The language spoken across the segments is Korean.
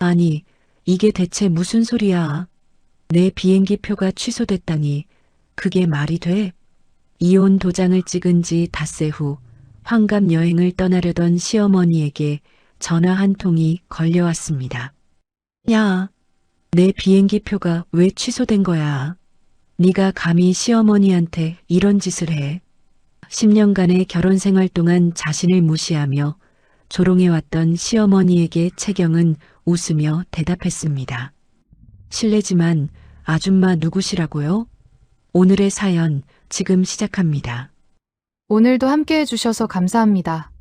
아니, 이게 대체 무슨 소리야? 내 비행기 표가 취소됐다니, 그게 말이 돼? 이혼 도장을 찍은 지 닷새 후 환갑 여행을 떠나려던 시어머니에게 전화 한 통이 걸려왔습니다. 야, 내 비행기 표가 왜 취소된 거야? 네가 감히 시어머니한테 이런 짓을 해? 10년간의 결혼 생활 동안 자신을 무시하며 조롱해왔던 시어머니에게 채경은 웃으며 대답했습니다. 실례지만 아줌마 누구시라고요? 오늘의 사연 지금 시작합니다. 오늘도 함께 해주셔서 감사합니다.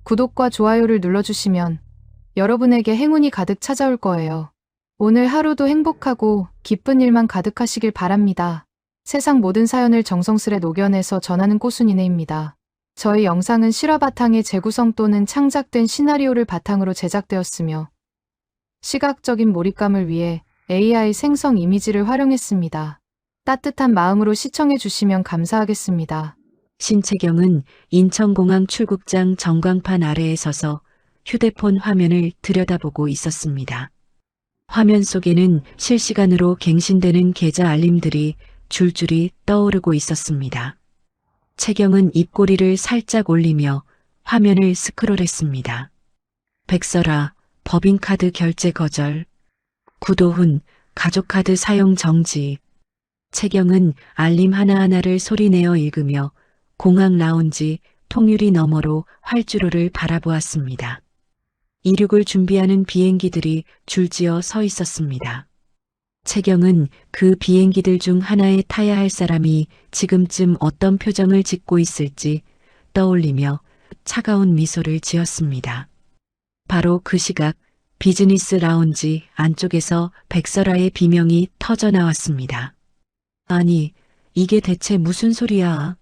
구독과 좋아요를 눌러주시면 여러분에게 행운이 가득 찾아올 거예요. 오늘 하루도 행복하고 기쁜 일만 가득하시길 바랍니다. 세상 모든 사연을 정성스레 녹여내서 전하는 꼬순이네입니다. 저희 영상은 실화 바탕의 재구성 또는 창작된 시나리오를 바탕으로 제작되었으며 시각적인 몰입감을 위해 AI 생성 이미지를 활용했습니다. 따뜻한 마음으로 시청해 주시면 감사하겠습니다. 신채경은 인천공항 출국장 전광판 아래에 서서 휴대폰 화면을 들여다보고 있었습니다. 화면 속에는 실시간으로 갱신되는 계좌 알림들이 줄줄이 떠오르고 있었습니다. 채경은 입꼬리를 살짝 올리며 화면을 스크롤했습니다. 백설아, 법인카드 결제 거절. 구도훈, 가족카드 사용 정지. 채경은 알림 하나하나를 소리내어 읽으며 공항 라운지 통유리 너머로 활주로를 바라보았습니다. 이륙을 준비하는 비행기들이 줄지어 서 있었습니다. 채경은 그 비행기들 중 하나에 타야 할 사람이 지금쯤 어떤 표정을 짓고 있을지 떠올리며 차가운 미소를 지었습니다. 바로 그 시각 비즈니스 라운지 안쪽에서 백설아의 비명이 터져 나왔습니다. 아니, 이게 대체 무슨 소리야?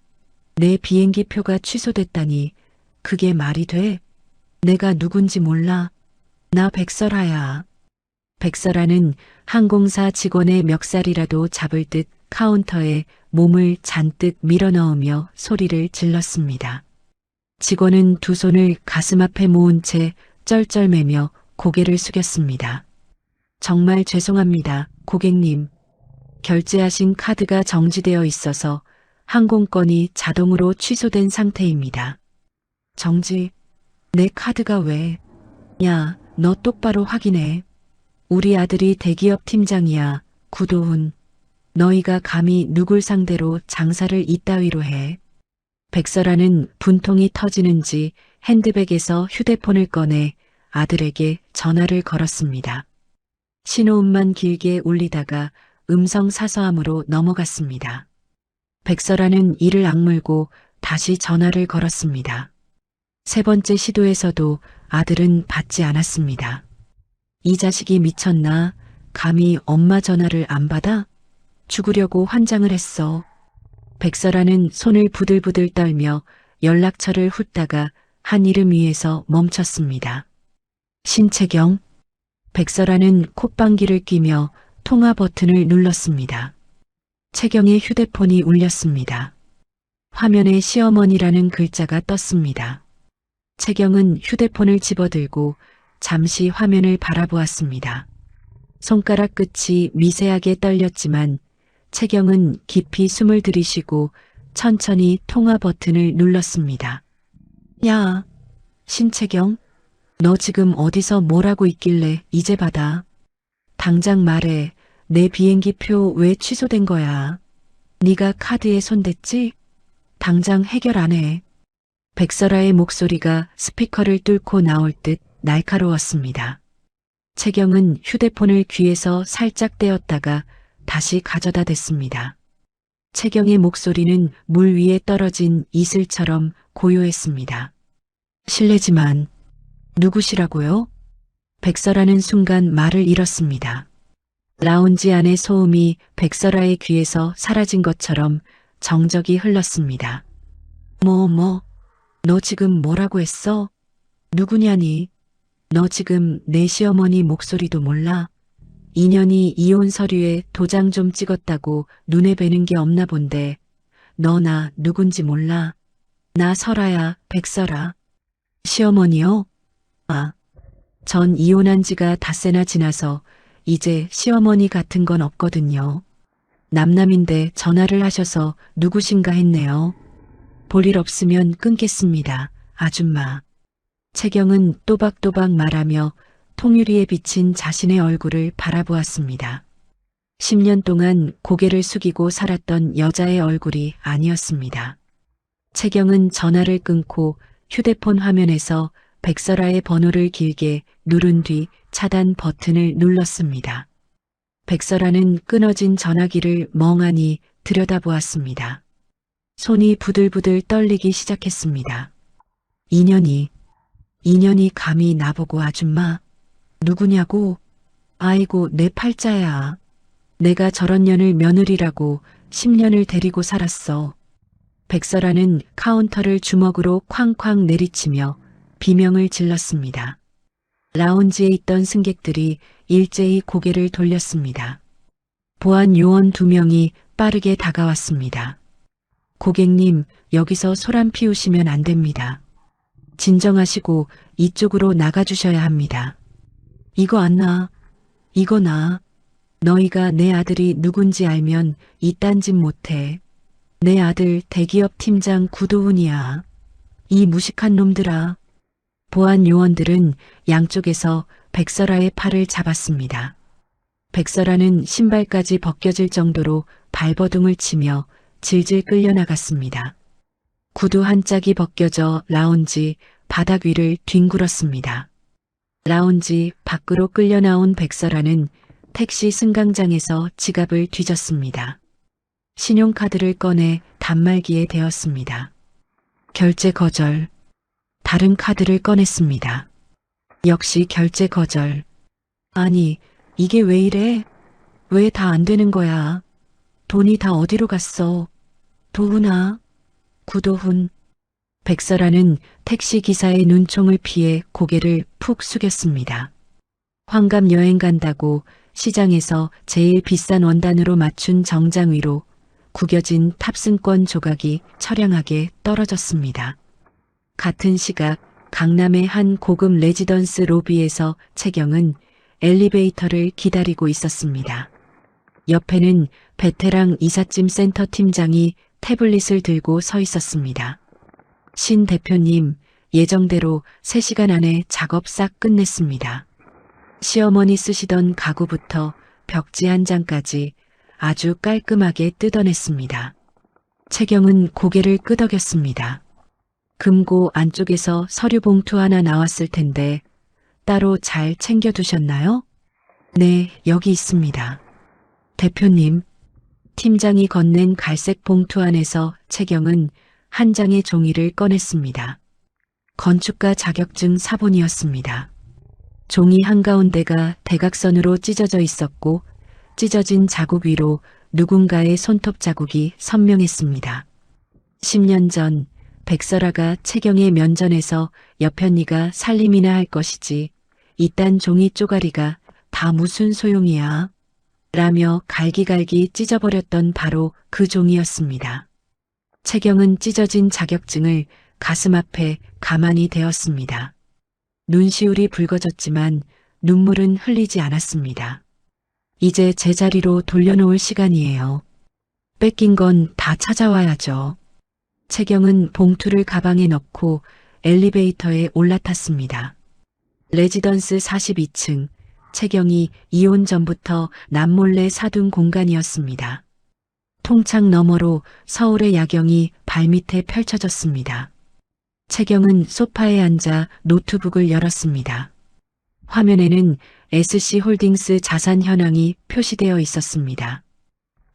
내 비행기 표가 취소됐다니, 그게 말이 돼? 내가 누군지 몰라. 나 백설아야. 백설아는 항공사 직원의 멱살이라도 잡을 듯 카운터에 몸을 잔뜩 밀어넣으며 소리를 질렀습니다. 직원은 두 손을 가슴 앞에 모은 채 쩔쩔매며 고개를 숙였습니다. 정말 죄송합니다, 고객님. 결제하신 카드가 정지되어 있어서 항공권이 자동으로 취소된 상태입니다. 정지? 내 카드가 왜? 야, 너 똑바로 확인해. 우리 아들이 대기업 팀장이야, 구도훈. 너희가 감히 누굴 상대로 장사를 이따위로 해. 백설아는 분통이 터지는지 핸드백에서 휴대폰을 꺼내 아들에게 전화를 걸었습니다. 신호음만 길게 울리다가 음성 사서함으로 넘어갔습니다. 백설아는 이를 악물고 다시 전화를 걸었습니다. 세 번째 시도에서도 아들은 받지 않았습니다. 이 자식이 미쳤나? 감히 엄마 전화를 안 받아? 죽으려고 환장을 했어. 백설아는 손을 부들부들 떨며 연락처를 훑다가 한 이름 위에서 멈췄습니다. 신채경. 백설아는 콧방귀를 뀌며 통화 버튼을 눌렀습니다. 채경의 휴대폰이 울렸습니다. 화면에 시어머니라는 글자가 떴습니다. 채경은 휴대폰을 집어들고 잠시 화면을 바라보았습니다. 손가락 끝이 미세하게 떨렸지만 채경은 깊이 숨을 들이쉬고 천천히 통화 버튼을 눌렀습니다. 야, 신채경, 너 지금 어디서 뭘 하고 있길래 이제 받아? 당장 말해. 내 비행기 표 왜 취소된 거야? 네가 카드에 손댔지? 당장 해결 안 해. 백설아의 목소리가 스피커를 뚫고 나올 듯 날카로웠습니다. 채경은 휴대폰을 귀에서 살짝 떼었다가 다시 가져다 댔습니다. 채경의 목소리는 물 위에 떨어진 이슬처럼 고요했습니다. 실례지만 누구시라고요? 백설아는 순간 말을 잃었습니다. 라운지 안의 소음이 백설아의 귀에서 사라진 것처럼 정적이 흘렀습니다. 너 지금 뭐라고 했어? 누구냐니? 너 지금 내 시어머니 목소리도 몰라? 인연이 이혼 서류에 도장 좀 찍었다고 눈에 뵈는 게 없나 본데 너 나 누군지 몰라? 나 설아야, 백설아. 시어머니요? 아, 전 이혼한 지가 닷새나 지나서 이제 시어머니 같은 건 없거든요. 남남인데 전화를 하셔서 누구신가 했네요. 볼일 없으면 끊겠습니다. 아줌마. 채경은 또박또박 말하며 통유리에 비친 자신의 얼굴을 바라보았습니다. 10년 동안 고개를 숙이고 살았던 여자의 얼굴이 아니었습니다. 채경은 전화를 끊고 휴대폰 화면에서 백설아의 번호를 길게 누른 뒤 차단 버튼을 눌렀습니다. 백설아는 끊어진 전화기를 멍하니 들여다보았습니다. 손이 부들부들 떨리기 시작했습니다. 인연이 감히 나보고 아줌마? 누구냐고? 아이고 내 팔자야. 내가 저런 년을 며느리라고 10년을 데리고 살았어. 백설아는 카운터를 주먹으로 쾅쾅 내리치며 비명을 질렀습니다. 라운지에 있던 승객들이 일제히 고개를 돌렸습니다. 보안 요원 2명이 빠르게 다가왔습니다. 고객님, 여기서 소란 피우시면 안 됩니다. 진정하시고 이쪽으로 나가주셔야 합니다. 이거 안 나. 이거 나. 너희가 내 아들이 누군지 알면 이딴 짓 못해. 내 아들 대기업 팀장 구도훈이야. 이 무식한 놈들아. 보안 요원들은 양쪽에서 백설아의 팔을 잡았습니다. 백설아는 신발까지 벗겨질 정도로 발버둥을 치며 질질 끌려나갔습니다. 구두 한 짝이 벗겨져 라운지 바닥 위를 뒹굴었습니다. 라운지 밖으로 끌려나온 백설아는 택시 승강장에서 지갑을 뒤졌습니다. 신용카드를 꺼내 단말기에 대었습니다. 결제 거절. 다른 카드를 꺼냈습니다. 역시 결제 거절. 아니, 이게 왜 이래? 왜 다 안 되는 거야? 돈이 다 어디로 갔어? 도훈아. 구도훈. 백설아는 택시기사의 눈총을 피해 고개를 푹 숙였습니다. 환갑 여행 간다고 시장에서 제일 비싼 원단으로 맞춘 정장 위로 구겨진 탑승권 조각이 처량하게 떨어졌습니다. 같은 시각 강남의 한 고급 레지던스 로비에서 채경은 엘리베이터를 기다리고 있었습니다. 옆에는 베테랑 이삿짐 센터 팀장이 태블릿을 들고 서 있었습니다. 신 대표님, 예정대로 3시간 안에 작업 싹 끝냈습니다. 시어머니 쓰시던 가구부터 벽지 한 장까지 아주 깔끔하게 뜯어냈습니다. 채경은 고개를 끄덕였습니다. 금고 안쪽에서 서류 봉투 하나 나왔을 텐데 따로 잘 챙겨두셨나요? 네, 여기 있습니다. 대표님. 팀장이 건넨 갈색 봉투 안에서 채경은 한 장의 종이를 꺼냈습니다. 건축가 자격증 사본이었습니다. 종이 한가운데가 대각선으로 찢어져 있었고 찢어진 자국 위로 누군가의 손톱 자국이 선명했습니다. 10년 전 백설아가 채경의 면전에서 여편니가 살림이나 할 것이지 이딴 종이 쪼가리가 다 무슨 소용이야 라며 갈기갈기 찢어버렸던 바로 그 종이었습니다. 채경은 찢어진 자격증을 가슴 앞에 가만히 대었습니다. 눈시울이 붉어졌지만 눈물은 흘리지 않았습니다. 이제 제자리로 돌려놓을 시간이에요. 뺏긴 건 다 찾아와야죠. 채경은 봉투를 가방에 넣고 엘리베이터에 올라탔습니다. 레지던스 42층, 채경이 이혼 전부터 남몰래 사둔 공간이었습니다. 통창 너머로 서울의 야경이 발밑에 펼쳐졌습니다. 채경은 소파에 앉아 노트북을 열었습니다. 화면에는 SC홀딩스 자산 현황이 표시되어 있었습니다.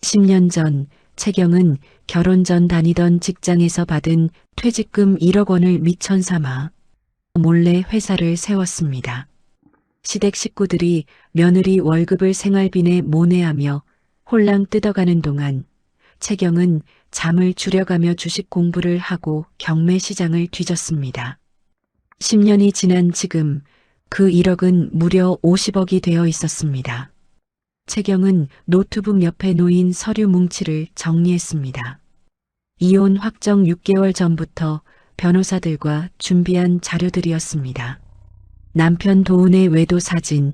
10년 전 채경은 결혼 전 다니던 직장에서 받은 퇴직금 1억 원을 미천 삼아 몰래 회사를 세웠습니다. 시댁 식구들이 며느리 월급을 생활비내 모내하며 홀랑 뜯어가는 동안 채경은 잠을 줄여가며 주식 공부를 하고 경매 시장을 뒤졌습니다. 10년이 지난 지금 그 1억은 무려 50억이 되어 있었습니다. 채경은 노트북 옆에 놓인 서류 뭉치를 정리했습니다. 이혼 확정 6개월 전부터 변호사들과 준비한 자료들이었습니다. 남편 도훈의 외도 사진,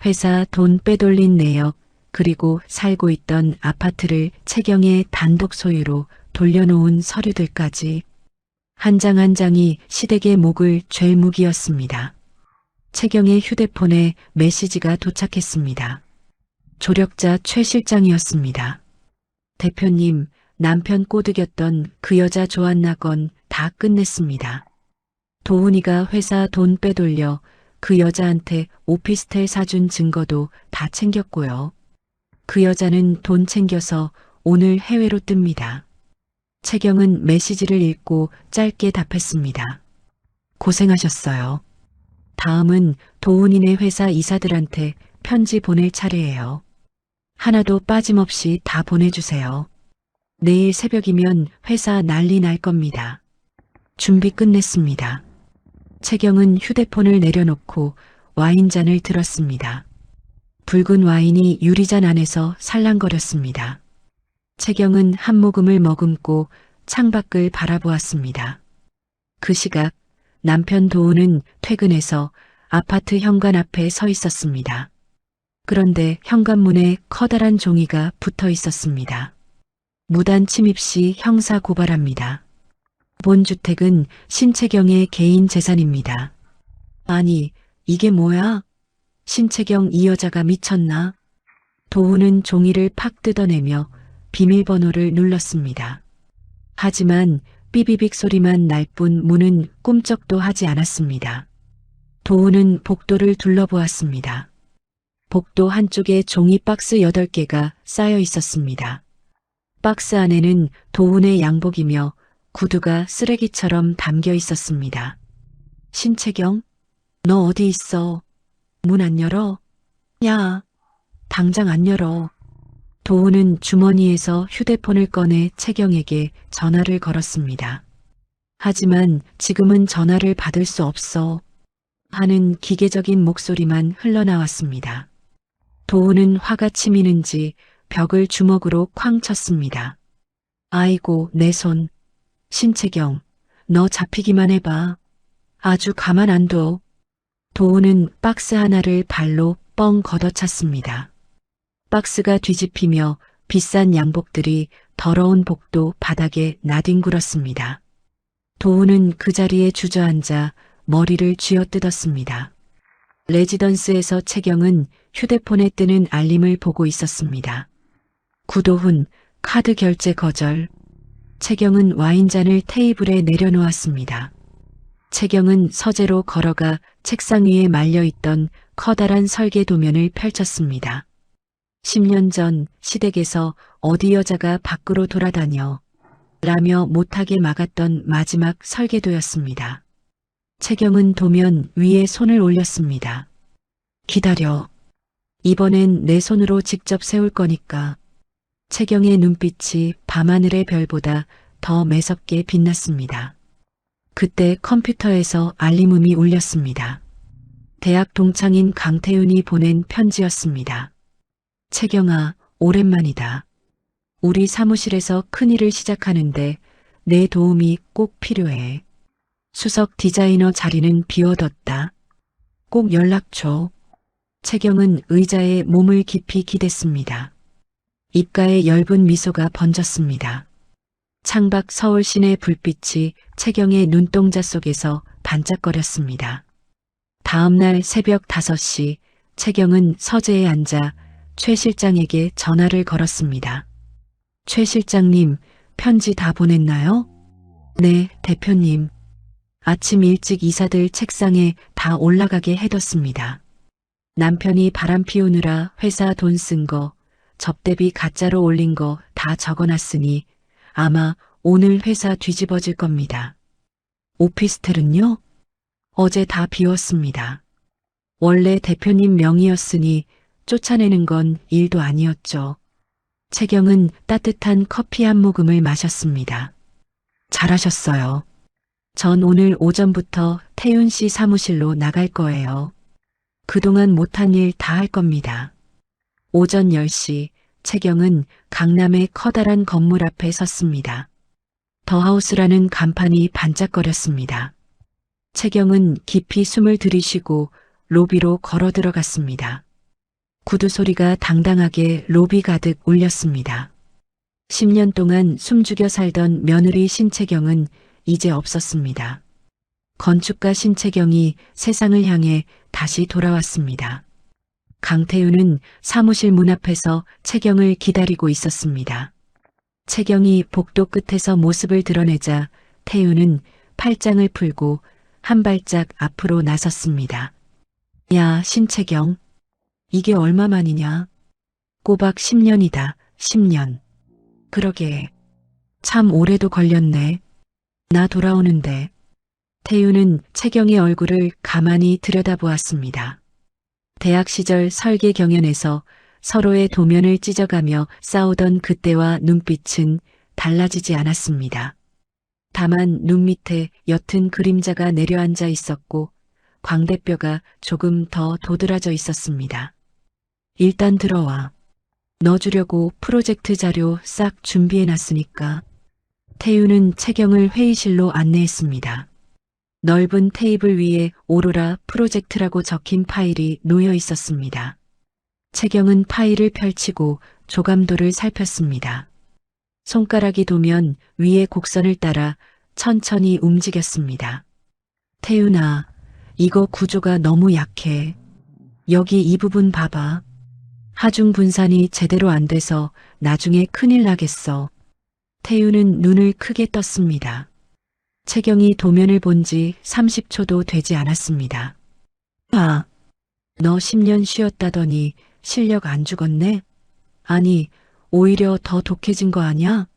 회사 돈 빼돌린 내역, 그리고 살고 있던 아파트를 채경의 단독 소유로 돌려놓은 서류들까지 한 장 한 장이 시댁의 목을 쥘 무기였습니다. 채경의 휴대폰에 메시지가 도착했습니다. 조력자 최 실장이었습니다. 대표님, 남편 꼬드겼던 그 여자 조안나 건 다 끝냈습니다. 도훈이가 회사 돈 빼돌려 그 여자한테 오피스텔 사준 증거도 다 챙겼고요. 그 여자는 돈 챙겨서 오늘 해외로 뜹니다. 채경은 메시지를 읽고 짧게 답했습니다. 고생하셨어요. 다음은 도훈이네 회사 이사들한테 편지 보낼 차례예요. 하나도 빠짐없이 다 보내주세요. 내일 새벽이면 회사 난리 날 겁니다. 준비 끝냈습니다. 채경은 휴대폰을 내려놓고 와인잔을 들었습니다. 붉은 와인이 유리잔 안에서 살랑거렸습니다. 채경은 한 모금을 머금고 창밖을 바라보았습니다. 그 시각 남편 도훈은 퇴근해서 아파트 현관 앞에 서 있었습니다. 그런데 현관문에 커다란 종이가 붙어 있었습니다. 무단 침입 시 형사 고발합니다. 본 주택은 신채경의 개인 재산입니다. 아니, 이게 뭐야? 신채경 이 여자가 미쳤나? 도훈은 종이를 팍 뜯어내며 비밀번호를 눌렀습니다. 하지만 삐비빅 소리만 날 뿐 문은 꿈쩍도 하지 않았습니다. 도훈은 복도를 둘러보았습니다. 복도 한쪽에 종이 박스 8개가 쌓여 있었습니다. 박스 안에는 도훈의 양복이며 구두가 쓰레기처럼 담겨 있었습니다. 신채경, 너 어디 있어? 문 안 열어? 야, 당장 안 열어. 도훈은 주머니에서 휴대폰을 꺼내 채경에게 전화를 걸었습니다. 하지만 지금은 전화를 받을 수 없어 하는 기계적인 목소리만 흘러나왔습니다. 도훈은 화가 치미는지 벽을 주먹으로 쾅 쳤습니다. 아이고, 내 손. 신채경, 너 잡히기만 해봐. 아주 가만 안 둬. 도훈은 박스 하나를 발로 뻥 걷어찼습니다. 박스가 뒤집히며 비싼 양복들이 더러운 복도 바닥에 나뒹굴었습니다. 도훈은 그 자리에 주저앉아 머리를 쥐어뜯었습니다. 레지던스에서 채경은 휴대폰에 뜨는 알림을 보고 있었습니다. 구도훈, 카드 결제 거절. 채경은 와인잔을 테이블에 내려놓았습니다. 채경은 서재로 걸어가 책상 위에 말려있던 커다란 설계 도면을 펼쳤습니다. 10년 전 시댁에서 어디 여자가 밖으로 돌아다녀 라며 못하게 막았던 마지막 설계도였습니다. 채경은 도면 위에 손을 올렸습니다. 기다려. 이번엔 내 손으로 직접 세울 거니까. 채경의 눈빛이 밤하늘의 별보다 더 매섭게 빛났습니다. 그때 컴퓨터에서 알림음이 울렸습니다. 대학 동창인 강태윤이 보낸 편지였습니다. 채경아, 오랜만이다. 우리 사무실에서 큰일을 시작하는데 내 도움이 꼭 필요해. 수석 디자이너 자리는 비워뒀다. 꼭 연락 줘. 채경은 의자에 몸을 깊이 기댔습니다. 입가에 엷은 미소가 번졌습니다. 창밖 서울 시내 불빛이 채경의 눈동자 속에서 반짝거렸습니다. 다음 날 새벽 5시 채경은 서재에 앉아 최 실장에게 전화를 걸었습니다. 최 실장님, 편지 다 보냈나요? 네, 대표님. 아침 일찍 이사들 책상에 다 올라가게 해뒀습니다. 남편이 바람 피우느라 회사 돈 쓴 거, 접대비 가짜로 올린 거 다 적어놨으니 아마 오늘 회사 뒤집어질 겁니다. 오피스텔은요? 어제 다 비웠습니다. 원래 대표님 명의였으니 쫓아내는 건 일도 아니었죠. 채경은 따뜻한 커피 한 모금을 마셨습니다. 잘하셨어요. 전 오늘 오전부터 태윤 씨 사무실로 나갈 거예요. 그동안 못한 일 다 할 겁니다. 오전 10시 채경은 강남의 커다란 건물 앞에 섰습니다. 더하우스라는 간판이 반짝거렸습니다. 채경은 깊이 숨을 들이쉬고 로비로 걸어 들어갔습니다. 구두 소리가 당당하게 로비 가득 울렸습니다. 10년 동안 숨죽여 살던 며느리 신채경은 이제 없었습니다. 건축가 신채경이 세상을 향해 다시 돌아왔습니다. 강태윤은 사무실 문 앞에서 채경을 기다리고 있었습니다. 채경이 복도 끝에서 모습을 드러내자 태윤은 팔짱을 풀고 한 발짝 앞으로 나섰습니다. 야, 신채경. 이게 얼마만이냐? 꼬박 10년이다, 10년. 그러게. 참 오래도 걸렸네. 나 돌아오는데. 태윤은 채경의 얼굴을 가만히 들여다보았습니다. 대학 시절 설계 경연에서 서로의 도면을 찢어가며 싸우던 그때와 눈빛은 달라지지 않았습니다. 다만 눈 밑에 옅은 그림자가 내려앉아 있었고 광대뼈가 조금 더 도드라져 있었습니다. 일단 들어와. 너 주려고 프로젝트 자료 싹 준비해놨으니까. 태윤은 채경을 회의실로 안내했습니다. 넓은 테이블 위에 오로라 프로젝트라고 적힌 파일이 놓여 있었습니다. 채경은 파일을 펼치고 조감도를 살폈습니다. 손가락이 도면 위의 곡선을 따라 천천히 움직였습니다. 태윤아, 이거 구조가 너무 약해. 여기 이 부분 봐봐. 하중 분산이 제대로 안 돼서 나중에 큰일 나겠어. 태윤은 눈을 크게 떴습니다. 채경이 도면을 본 지 30초도 되지 않았습니다. 아, 너 10년 쉬었다더니 실력 안 죽었네? 아니, 오히려 더 독해진 거 아냐?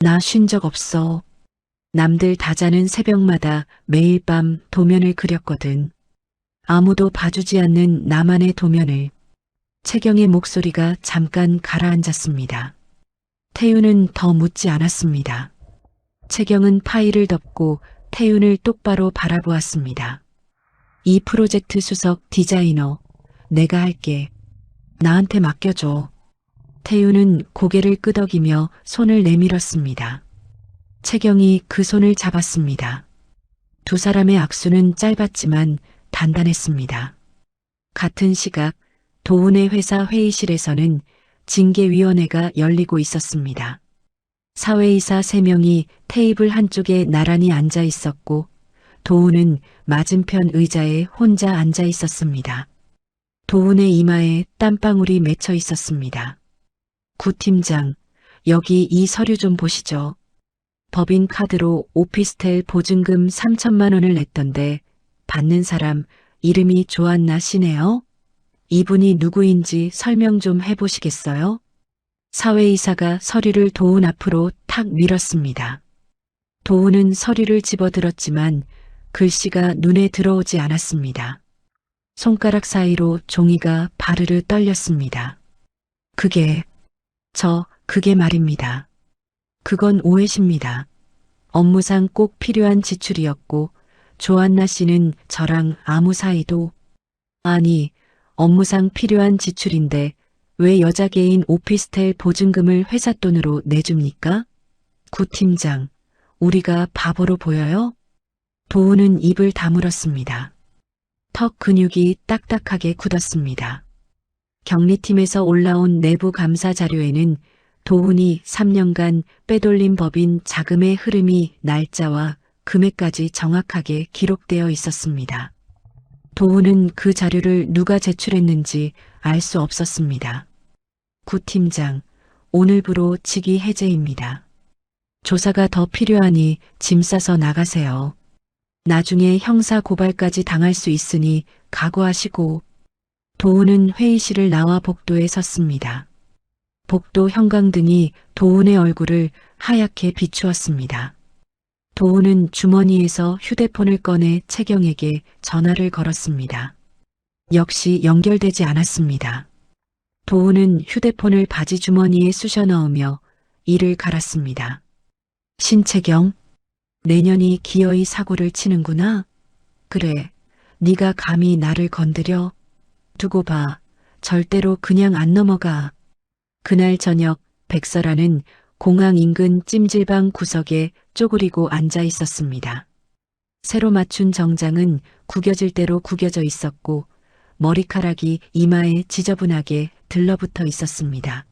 나 쉰 적 없어. 남들 다 자는 새벽마다 매일 밤 도면을 그렸거든. 아무도 봐주지 않는 나만의 도면을. 채경의 목소리가 잠깐 가라앉았습니다. 태윤은 더 묻지 않았습니다. 채경은 파일을 덮고 태윤을 똑바로 바라보았습니다. 이 프로젝트 수석 디자이너, 내가 할게. 나한테 맡겨줘. 태윤은 고개를 끄덕이며 손을 내밀었습니다. 채경이 그 손을 잡았습니다. 두 사람의 악수는 짧았지만 단단했습니다. 같은 시각 도훈의 회사 회의실에서는 징계위원회가 열리고 있었습니다. 사회이사 3명이 테이블 한쪽에 나란히 앉아 있었고 도훈은 맞은편 의자에 혼자 앉아 있었습니다. 도훈의 이마에 땀방울이 맺혀 있었습니다. 구 팀장, 여기 이 서류 좀 보시죠. 법인 카드로 오피스텔 보증금 3천만 원을 냈던데 받는 사람 이름이 조한나 씨네요. 이분이 누구인지 설명 좀 해보시겠어요? 사회이사가 서류를 도훈 앞으로 탁 밀었습니다. 도훈은 서류를 집어들었지만 글씨가 눈에 들어오지 않았습니다. 손가락 사이로 종이가 바르르 떨렸습니다. 그게 말입니다. 그건 오해십니다. 업무상 꼭 필요한 지출이었고 조한나 씨는 저랑 아무 사이도 아니 업무상 필요한 지출인데 왜 여자 개인 오피스텔 보증금을 회사 돈으로 내줍니까? 구 팀장, 우리가 바보로 보여요? 도훈은 입을 다물었습니다. 턱 근육이 딱딱하게 굳었습니다. 경리팀에서 올라온 내부 감사 자료에는 도훈이 3년간 빼돌린 법인 자금의 흐름이 날짜와 금액까지 정확하게 기록되어 있었습니다. 도훈은 그 자료를 누가 제출했는지 알 수 없었습니다. 구 팀장, 오늘부로 직위 해제입니다. 조사가 더 필요하니 짐 싸서 나가세요. 나중에 형사 고발까지 당할 수 있으니 각오하시고. 도훈은 회의실을 나와 복도에 섰습니다. 복도 형광등이 도훈의 얼굴을 하얗게 비추었습니다. 도훈은 주머니에서 휴대폰을 꺼내 채경에게 전화를 걸었습니다. 역시 연결되지 않았습니다. 도훈은 휴대폰을 바지 주머니에 쑤셔 넣으며 이를 갈았습니다. 신채경, 내년이 기어이 사고를 치는구나. 그래, 네가 감히 나를 건드려? 두고 봐. 절대로 그냥 안 넘어가. 그날 저녁 백설아는 공항 인근 찜질방 구석에 쪼그리고 앉아 있었습니다. 새로 맞춘 정장은 구겨질 대로 구겨져 있었고 머리카락이 이마에 지저분하게 들러붙어 있었습니다.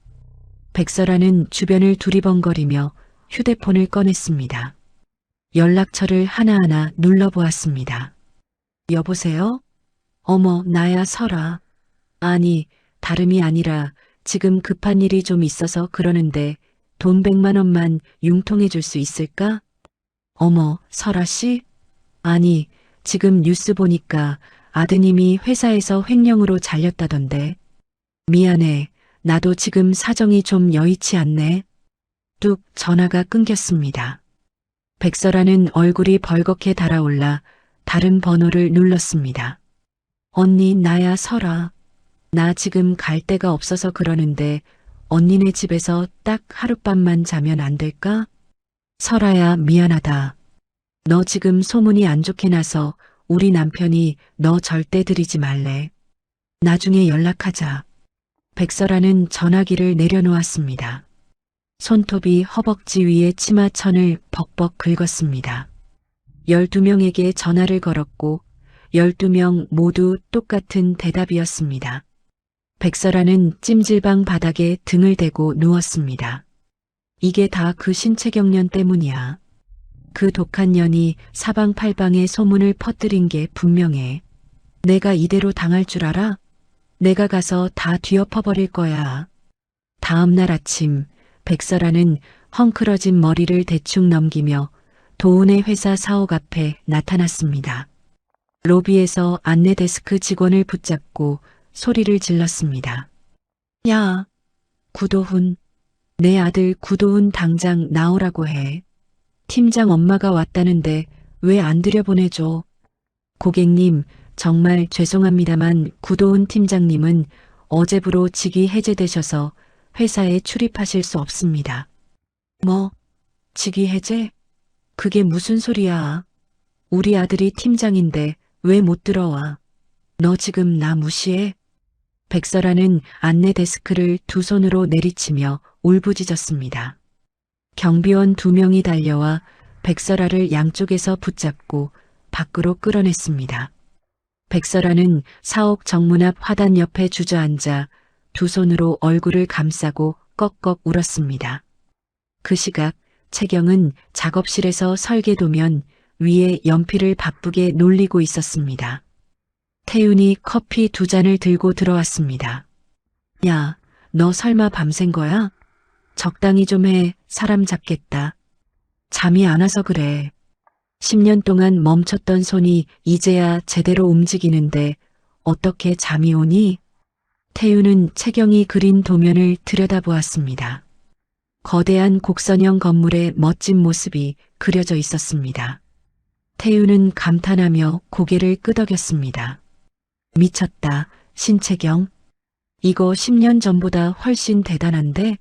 백설아는 주변을 두리번거리며 휴대폰을 꺼냈습니다. 연락처를 하나하나 눌러보았습니다. 여보세요? 어머, 나야 설아. 아니, 다름이 아니라 지금 급한 일이 좀 있어서 그러는데 돈 100만 원만 융통해 줄 수 있을까? 어머, 설아 씨? 아니, 지금 뉴스 보니까 아드님이 회사에서 횡령으로 잘렸다던데. 미안해. 나도 지금 사정이 좀 여의치 않네. 뚝 전화가 끊겼습니다. 백설아는 얼굴이 벌겋게 달아올라 다른 번호를 눌렀습니다. 언니, 나야 설아. 나 지금 갈 데가 없어서 그러는데 언니네 집에서 딱 하룻밤만 자면 안 될까? 설아야, 미안하다. 너 지금 소문이 안 좋게 나서 우리 남편이 너 절대 들이지 말래. 나중에 연락하자. 백설아는 전화기를 내려놓았습니다. 손톱이 허벅지 위에 치마천을 벅벅 긁었습니다. 12명에게 전화를 걸었고 12명 모두 똑같은 대답이었습니다. 백설아는 찜질방 바닥에 등을 대고 누웠습니다. 이게 다 그 신채경년 때문이야. 그 독한 년이 사방팔방에 소문을 퍼뜨린 게 분명해. 내가 이대로 당할 줄 알아? 내가 가서 다 뒤엎어버릴 거야. 다음 날 아침 백설아는 헝클어진 머리를 대충 넘기며 도훈의 회사 사옥 앞에 나타났습니다. 로비에서 안내 데스크 직원을 붙잡고 소리를 질렀습니다. 야, 구도훈. 내 아들 구도훈 당장 나오라고 해. 팀장 엄마가 왔다는데 왜 안 들여보내줘? 고객님, 정말 죄송합니다만 구도훈 팀장님은 어제부로 직위 해제되셔서 회사에 출입하실 수 없습니다. 뭐? 직위 해제? 그게 무슨 소리야? 우리 아들이 팀장인데 왜 못 들어와? 너 지금 나 무시해? 백설아는 안내 데스크를 두 손으로 내리치며 울부짖었습니다. 경비원 2명이 달려와 백설아를 양쪽에서 붙잡고 밖으로 끌어냈습니다. 백설아는 사옥 정문 앞 화단 옆에 주저앉아 두 손으로 얼굴을 감싸고 꺽꺽 울었습니다. 그 시각 채경은 작업실에서 설계도면 위에 연필을 바쁘게 놀리고 있었습니다. 태윤이 커피 2잔을 들고 들어왔습니다. 야, 너 설마 밤샌 거야? 적당히 좀 해. 사람 잡겠다. 잠이 안 와서 그래. 10년 동안 멈췄던 손이 이제야 제대로 움직이는데 어떻게 잠이 오니? 태윤은 채경이 그린 도면을 들여다보았습니다. 거대한 곡선형 건물의 멋진 모습이 그려져 있었습니다. 태윤은 감탄하며 고개를 끄덕였습니다. 미쳤다, 신채경. 이거 10년 전보다 훨씬 대단한데?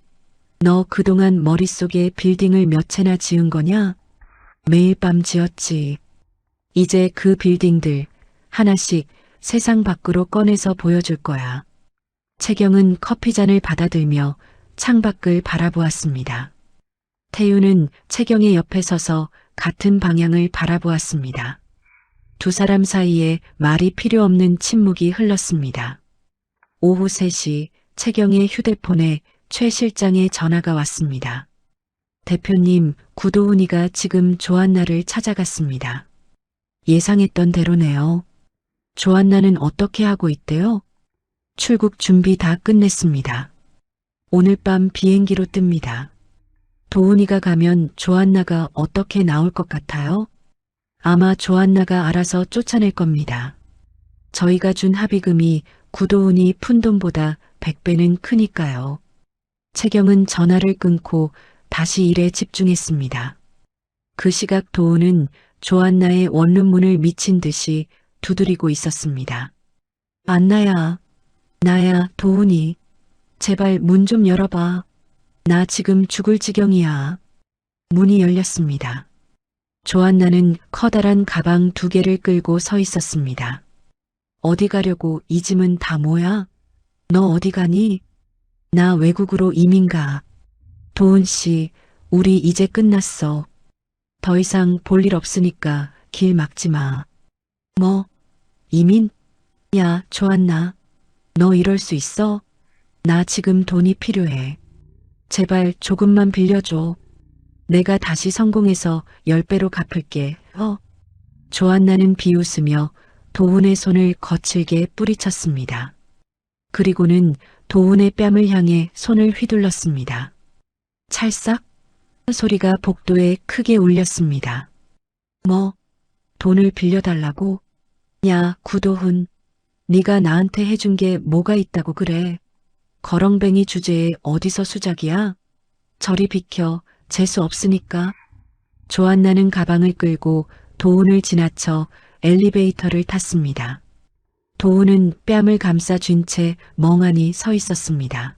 너 그동안 머릿속에 빌딩을 몇 채나 지은 거냐? 매일 밤 지었지. 이제 그 빌딩들 하나씩 세상 밖으로 꺼내서 보여줄 거야. 채경은 커피잔을 받아들며 창밖을 바라보았습니다. 태윤은 채경의 옆에 서서 같은 방향을 바라보았습니다. 두 사람 사이에 말이 필요 없는 침묵이 흘렀습니다. 오후 3시 채경의 휴대폰에 최 실장의 전화가 왔습니다. 대표님, 구도훈이가 지금 조한나를 찾아갔습니다. 예상했던 대로네요. 조한나는 어떻게 하고 있대요? 출국 준비 다 끝냈습니다. 오늘 밤 비행기로 뜹니다. 도훈이가 가면 조한나가 어떻게 나올 것 같아요? 아마 조한나가 알아서 쫓아낼 겁니다. 저희가 준 합의금이 구도훈이 푼 돈보다 100배는 크니까요. 채경은 전화를 끊고 다시 일에 집중했습니다. 그 시각 도훈은 조한나의 원룸문을 미친 듯이 두드리고 있었습니다. 안나야, 나야, 도훈이. 제발 문 좀 열어봐. 나 지금 죽을 지경이야. 문이 열렸습니다. 조한나는 커다란 가방 2개를 끌고 서 있었습니다. 어디 가려고? 이 짐은 다 뭐야? 너 어디 가니? 나 외국으로 이민 가. 도훈 씨, 우리 이제 끝났어. 더 이상 볼 일 없으니까 길 막지 마. 뭐? 이민? 야, 조안나. 너 이럴 수 있어? 나 지금 돈이 필요해. 제발 조금만 빌려줘. 내가 다시 성공해서 10배로 갚을게. 조안나는 비웃으며 도훈의 손을 거칠게 뿌리쳤습니다. 그리고는 도훈의 뺨을 향해 손을 휘둘렀습니다. 찰싹 소리가 복도에 크게 울렸습니다. 뭐, 돈을 빌려달라고? 야, 구도훈. 네가 나한테 해준 게 뭐가 있다고 그래? 거렁뱅이 주제에 어디서 수작이야? 저리 비켜. 재수 없으니까. 조안나는 가방을 끌고 도훈을 지나쳐 엘리베이터를 탔습니다. 도훈은 뺨을 감싸 쥔 채 멍하니 서 있었습니다.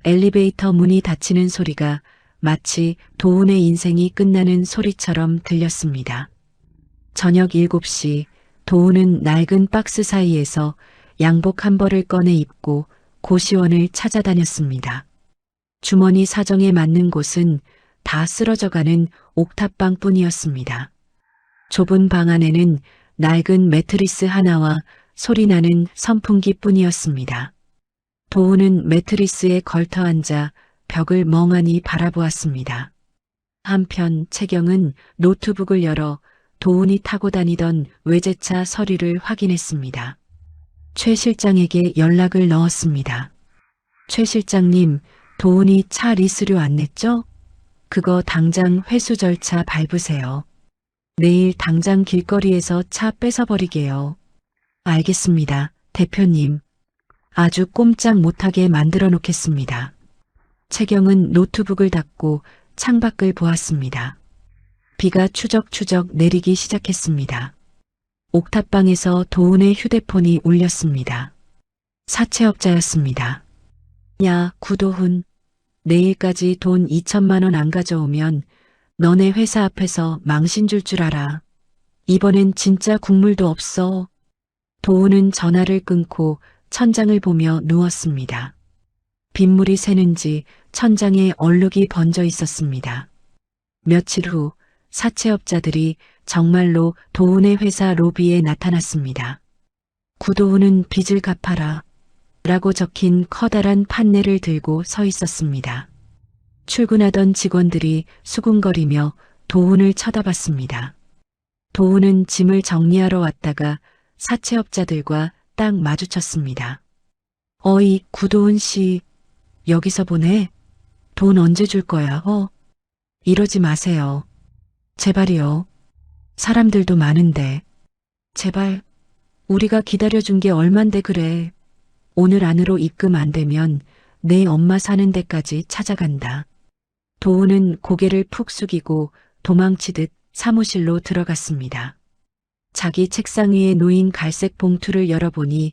엘리베이터 문이 닫히는 소리가 마치 도훈의 인생이 끝나는 소리처럼 들렸습니다. 저녁 7시 도훈은 낡은 박스 사이에서 양복 한 벌을 꺼내 입고 고시원을 찾아다녔습니다. 주머니 사정에 맞는 곳은 다 쓰러져가는 옥탑방 뿐이었습니다. 좁은 방 안에는 낡은 매트리스 하나와 소리나는 선풍기 뿐이었습니다. 도훈은 매트리스에 걸터 앉아 벽을 멍하니 바라보았습니다. 한편 채경은 노트북을 열어 도훈이 타고 다니던 외제차 서류를 확인했습니다. 최 실장에게 연락을 넣었습니다. 최 실장님, 도훈이 차 리스료 안 냈죠? 그거 당장 회수 절차 밟으세요. 내일 당장 길거리에서 차 뺏어버리게요. 알겠습니다, 대표님. 아주 꼼짝 못하게 만들어 놓겠습니다. 채경은 노트북을 닫고 창밖을 보았습니다. 비가 추적추적 내리기 시작했습니다. 옥탑방에서 도훈의 휴대폰이 울렸습니다. 사채업자였습니다. 야, 구도훈. 내일까지 돈 2천만 원 안 가져오면 너네 회사 앞에서 망신 줄 줄 알아. 이번엔 진짜 국물도 없어. 도훈은 전화를 끊고 천장을 보며 누웠습니다. 빗물이 새는지 천장에 얼룩이 번져 있었습니다. 며칠 후 사채업자들이 정말로 도훈의 회사 로비에 나타났습니다. 구도훈은 빚을 갚아라 라고 적힌 커다란 판넬을 들고 서 있었습니다. 출근하던 직원들이 수군거리며 도훈을 쳐다봤습니다. 도훈은 짐을 정리하러 왔다가 사채업자들과 딱 마주쳤습니다. 어이, 구도훈 씨, 여기서 보내? 돈 언제 줄 거야, 이러지 마세요. 제발이요. 사람들도 많은데. 제발, 우리가 기다려준 게 얼만데 그래. 오늘 안으로 입금 안 되면 내 엄마 사는 데까지 찾아간다. 도훈은 고개를 푹 숙이고 도망치듯 사무실로 들어갔습니다. 자기 책상 위에 놓인 갈색 봉투를 열어보니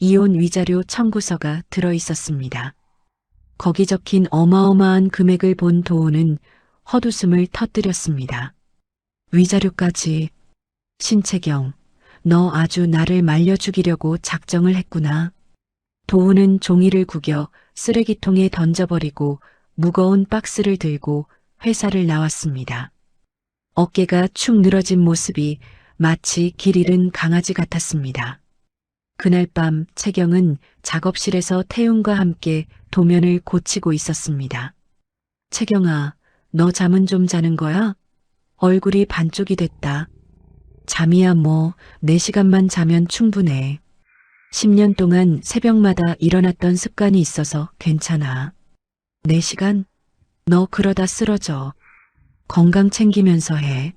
이혼 위자료 청구서가 들어 있었습니다. 거기 적힌 어마어마한 금액을 본 도훈은 헛웃음을 터뜨렸습니다. 위자료까지. 신채경, 너 아주 나를 말려 죽이려고 작정을 했구나. 도훈은 종이를 구겨 쓰레기통에 던져버리고 무거운 박스를 들고 회사를 나왔습니다. 어깨가 축 늘어진 모습이 마치 길 잃은 강아지 같았습니다. 그날 밤 채경은 작업실에서 태훈과 함께 도면을 고치고 있었습니다. 채경아, 너 잠은 좀 자는 거야? 얼굴이 반쪽이 됐다. 잠이야 뭐 4시간만 자면 충분해. 10년 동안 새벽마다 일어났던 습관이 있어서 괜찮아. 4시간? 너 그러다 쓰러져. 건강 챙기면서 해.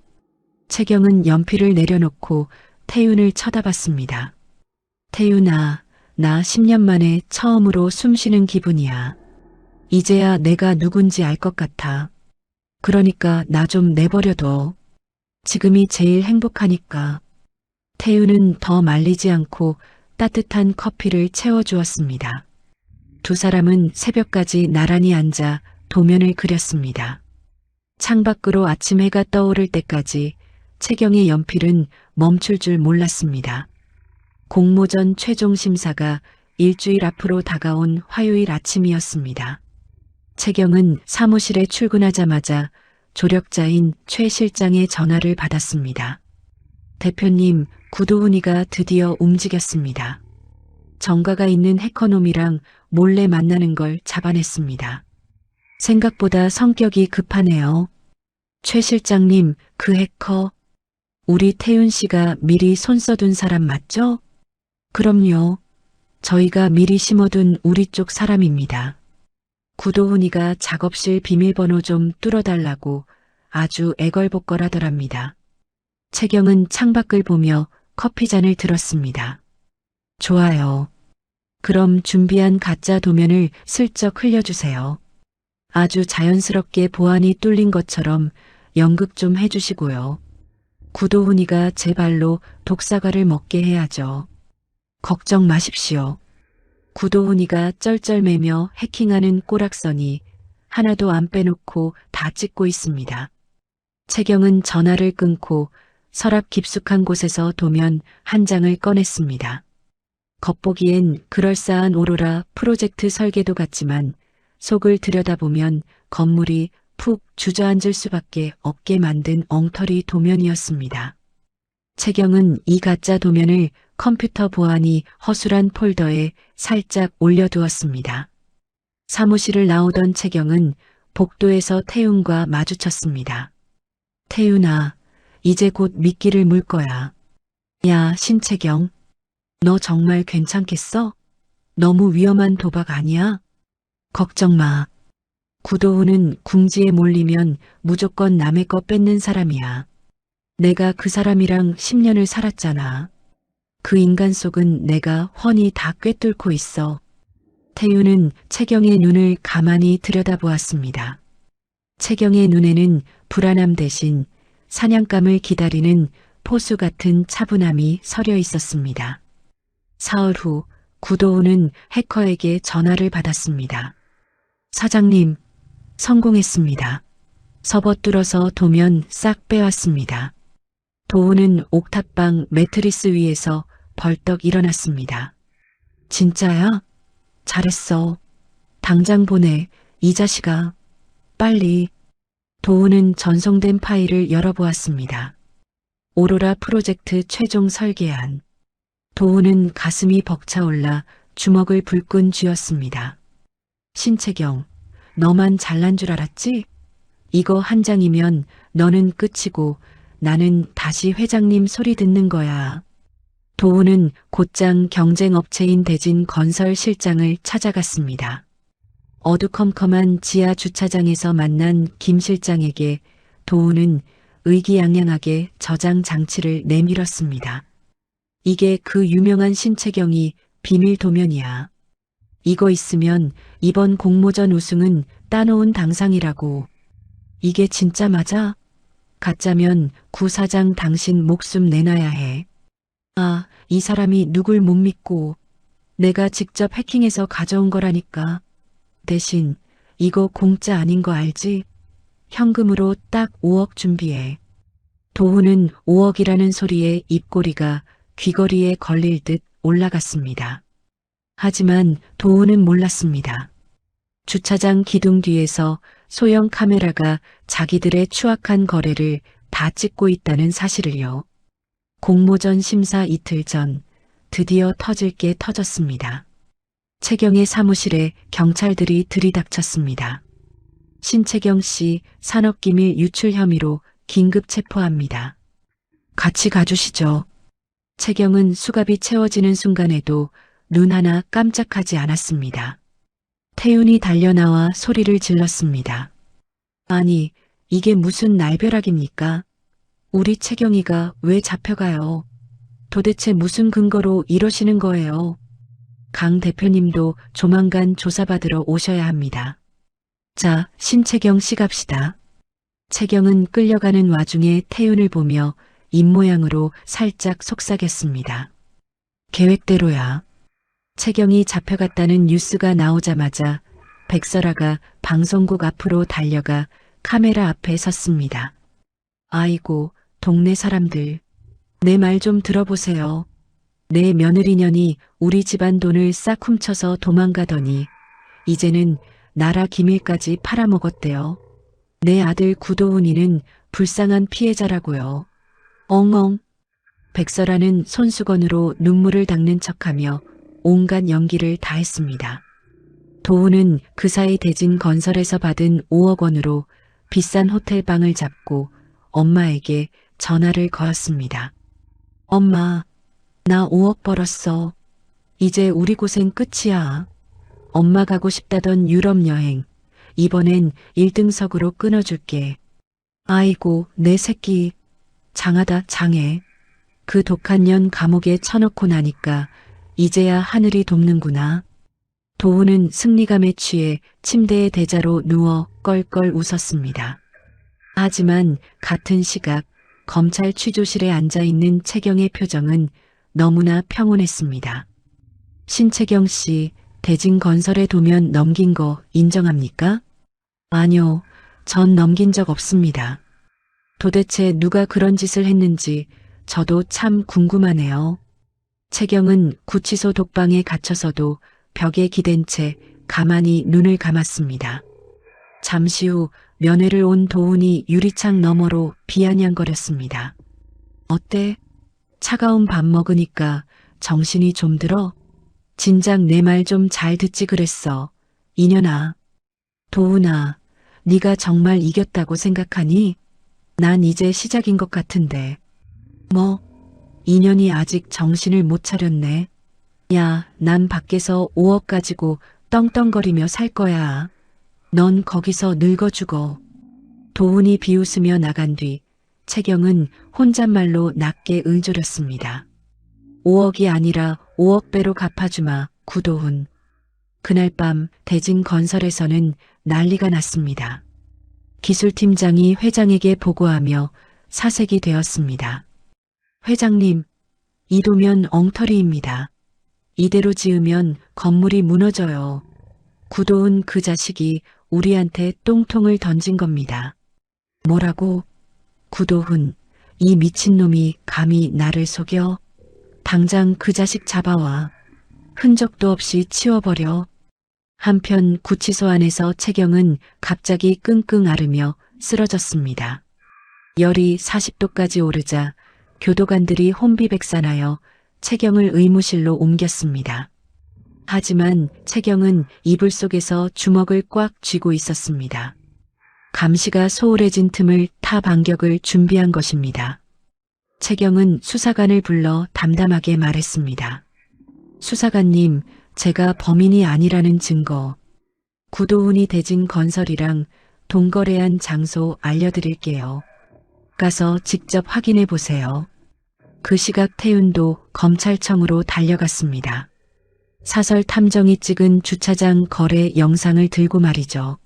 채경은 연필을 내려놓고 태윤을 쳐다봤습니다. 태윤아, 나 10년 만에 처음으로 숨 쉬는 기분이야. 이제야 내가 누군지 알 것 같아. 그러니까 나 좀 내버려둬. 지금이 제일 행복하니까. 태윤은 더 말리지 않고 따뜻한 커피를 채워주었습니다. 두 사람은 새벽까지 나란히 앉아 도면을 그렸습니다. 창밖으로 아침 해가 떠오를 때까지 채경의 연필은 멈출 줄 몰랐습니다. 공모전 최종 심사가 일주일 앞으로 다가온 화요일 아침이었습니다. 채경은 사무실에 출근하자마자 조력자인 최 실장의 전화를 받았습니다. 대표님, 구도훈이가 드디어 움직였습니다. 정가가 있는 해커놈이랑 몰래 만나는 걸 잡아냈습니다. 생각보다 성격이 급하네요. 최 실장님, 그 해커, 우리 태윤 씨가 미리 손 써둔 사람 맞죠? 그럼요. 저희가 미리 심어둔 우리 쪽 사람입니다. 구도훈이가 작업실 비밀번호 좀 뚫어달라고 아주 애걸복걸하더랍니다. 채경은 창밖을 보며 커피잔을 들었습니다. 좋아요. 그럼 준비한 가짜 도면을 슬쩍 흘려주세요. 아주 자연스럽게 보안이 뚫린 것처럼 연극 좀 해주시고요. 구도훈이가 제 발로 독사과를 먹게 해야죠. 걱정 마십시오. 구도훈이가 쩔쩔매며 해킹하는 꼬락서니 하나도 안 빼놓고 다 찍고 있습니다. 채경은 전화를 끊고 서랍 깊숙한 곳에서 도면 한 장을 꺼냈습니다. 겉보기엔 그럴싸한 오로라 프로젝트 설계도 같지만 속을 들여다보면 건물이 푹 주저앉을 수밖에 없게 만든 엉터리 도면이었습니다. 채경은 이 가짜 도면을 컴퓨터 보안이 허술한 폴더에 살짝 올려두었습니다. 사무실을 나오던 채경은 복도에서 태윤과 마주쳤습니다. 태윤아, 이제 곧 미끼를 물 거야. 야, 신채경. 너 정말 괜찮겠어? 너무 위험한 도박 아니야? 걱정 마. 구도훈은 궁지에 몰리면 무조건 남의 거 뺏는 사람이야. 내가 그 사람이랑 10년을 살았잖아. 그 인간 속은 내가 훤히 다 꿰뚫고 있어. 태윤은 채경의 눈을 가만히 들여다보았습니다. 채경의 눈에는 불안함 대신 사냥감을 기다리는 포수 같은 차분함이 서려 있었습니다. 사흘 후 구도훈은 해커에게 전화를 받았습니다. 사장님, 성공했습니다. 접어뚫어서 도면 싹 빼왔습니다. 도훈은 옥탑방 매트리스 위에서 벌떡 일어났습니다. 진짜야? 잘했어. 당장 보내, 이 자식아. 빨리. 도훈은 전송된 파일을 열어보았습니다. 오로라 프로젝트 최종 설계안. 도훈은 가슴이 벅차올라 주먹을 불끈 쥐었습니다. 신채경, 너만 잘난 줄 알았지? 이거 한 장이면 너는 끝이고 나는 다시 회장님 소리 듣는 거야. 도훈은 곧장 경쟁업체인 대진 건설 실장을 찾아갔습니다. 어두컴컴한 지하 주차장에서 만난 김 실장에게 도훈은 의기양양하게 저장 장치를 내밀었습니다. 이게 그 유명한 신채경이 비밀 도면이야. 이거 있으면 이번 공모전 우승은 따놓은 당상이라고. 이게 진짜 맞아? 가짜면 구 사장 당신 목숨 내놔야 해. 아, 이 사람이 누굴 못 믿고. 내가 직접 해킹해서 가져온 거라니까. 대신 이거 공짜 아닌 거 알지? 현금으로 딱 5억 준비해. 도훈은 5억이라는 소리에 입꼬리가 귀걸이에 걸릴 듯 올라갔습니다. 하지만 도훈은 몰랐습니다. 주차장 기둥 뒤에서 소형 카메라가 자기들의 추악한 거래를 다 찍고 있다는 사실을요. 공모전 심사 이틀 전 드디어 터질 게 터졌습니다. 채경의 사무실에 경찰들이 들이닥쳤습니다. 신채경 씨 산업기밀 유출 혐의로 긴급 체포합니다. 같이 가주시죠. 채경은 수갑이 채워지는 순간에도 눈 하나 깜짝하지 않았습니다. 태윤이 달려나와 소리를 질렀습니다. 아니, 이게 무슨 날벼락입니까? 우리 채경이가 왜 잡혀가요? 도대체 무슨 근거로 이러시는 거예요? 강 대표님도 조만간 조사받으러 오셔야 합니다. 자, 신채경 씨 갑시다. 채경은 끌려가는 와중에 태윤을 보며 입모양으로 살짝 속삭였습니다. 계획대로야. 채경이 잡혀갔다는 뉴스가 나오자마자 백설아가 방송국 앞으로 달려가 카메라 앞에 섰습니다. 아이고, 동네 사람들. 내 말 좀 들어보세요. 내 며느리년이 우리 집안 돈을 싹 훔쳐서 도망가더니 이제는 나라 기밀까지 팔아먹었대요. 내 아들 구도훈이는 불쌍한 피해자라고요. 엉엉. 백설아는 손수건으로 눈물을 닦는 척하며 온갖 연기를 다했습니다. 도훈은 그 사이 대진건설에서 받은 5억 원으로 비싼 호텔방을 잡고 엄마에게 전화를 걸었습니다. 엄마, 나 5억 벌었어. 이제 우리 고생 끝이야. 엄마 가고 싶다던 유럽 여행, 이번엔 1등석으로 끊어줄게. 아이고, 내 새끼. 장하다, 장해. 그 독한 년 감옥에 쳐넣고 나니까 이제야 하늘이 돕는구나. 도훈은 승리감에 취해 침대에 대자로 누워 껄껄 웃었습니다. 하지만 같은 시각 검찰 취조실에 앉아있는 채경의 표정은 너무나 평온했습니다. 신채경 씨, 대진건설에 도면 넘긴 거 인정합니까? 아니요, 전 넘긴 적 없습니다. 도대체 누가 그런 짓을 했는지 저도 참 궁금하네요. 채경은 구치소 독방에 갇혀서도 벽에 기댄 채 가만히 눈을 감았습니다. 잠시 후 면회를 온 도훈이 유리창 너머로 비아냥거렸습니다. 어때? 차가운 밥 먹으니까 정신이 좀 들어? 진작 내 말 좀 잘 듣지 그랬어. 이년아. 도훈아, 네가 정말 이겼다고 생각하니? 난 이제 시작인 것 같은데. 뭐? 이년이 아직 정신을 못 차렸네. 야, 난 밖에서 5억 가지고 떵떵거리며 살 거야. 넌 거기서 늙어 죽어. 도훈이 비웃으며 나간 뒤 채경은 혼잣말로 낮게 을조렸습니다. 5억이 아니라 5억 배로 갚아주마, 구도훈. 그날 밤 대진건설에서는 난리가 났습니다. 기술팀장이 회장에게 보고하며 사색이 되었습니다. 회장님, 이 도면 엉터리입니다. 이대로 지으면 건물이 무너져요. 구도훈 그 자식이 우리한테 똥통을 던진 겁니다. 뭐라고? 구도훈, 이 미친놈이 감히 나를 속여? 당장 그 자식 잡아와. 흔적도 없이 치워버려. 한편 구치소 안에서 채경은 갑자기 끙끙 앓으며 쓰러졌습니다. 열이 40도까지 오르자 교도관들이 혼비백산하여 채경을 의무실로 옮겼습니다. 하지만 채경은 이불 속에서 주먹을 꽉 쥐고 있었습니다. 감시가 소홀해진 틈을 타 반격을 준비한 것입니다. 채경은 수사관을 불러 담담하게 말했습니다. 수사관님, 제가 범인이 아니라는 증거, 구도훈이 대진건설이랑 동거래한 장소 알려드릴게요. 가서 직접 확인해 보세요. 그 시각 태윤도 검찰청으로 달려갔습니다. 사설 탐정이 찍은 주차장 거래 영상을 들고 말이죠.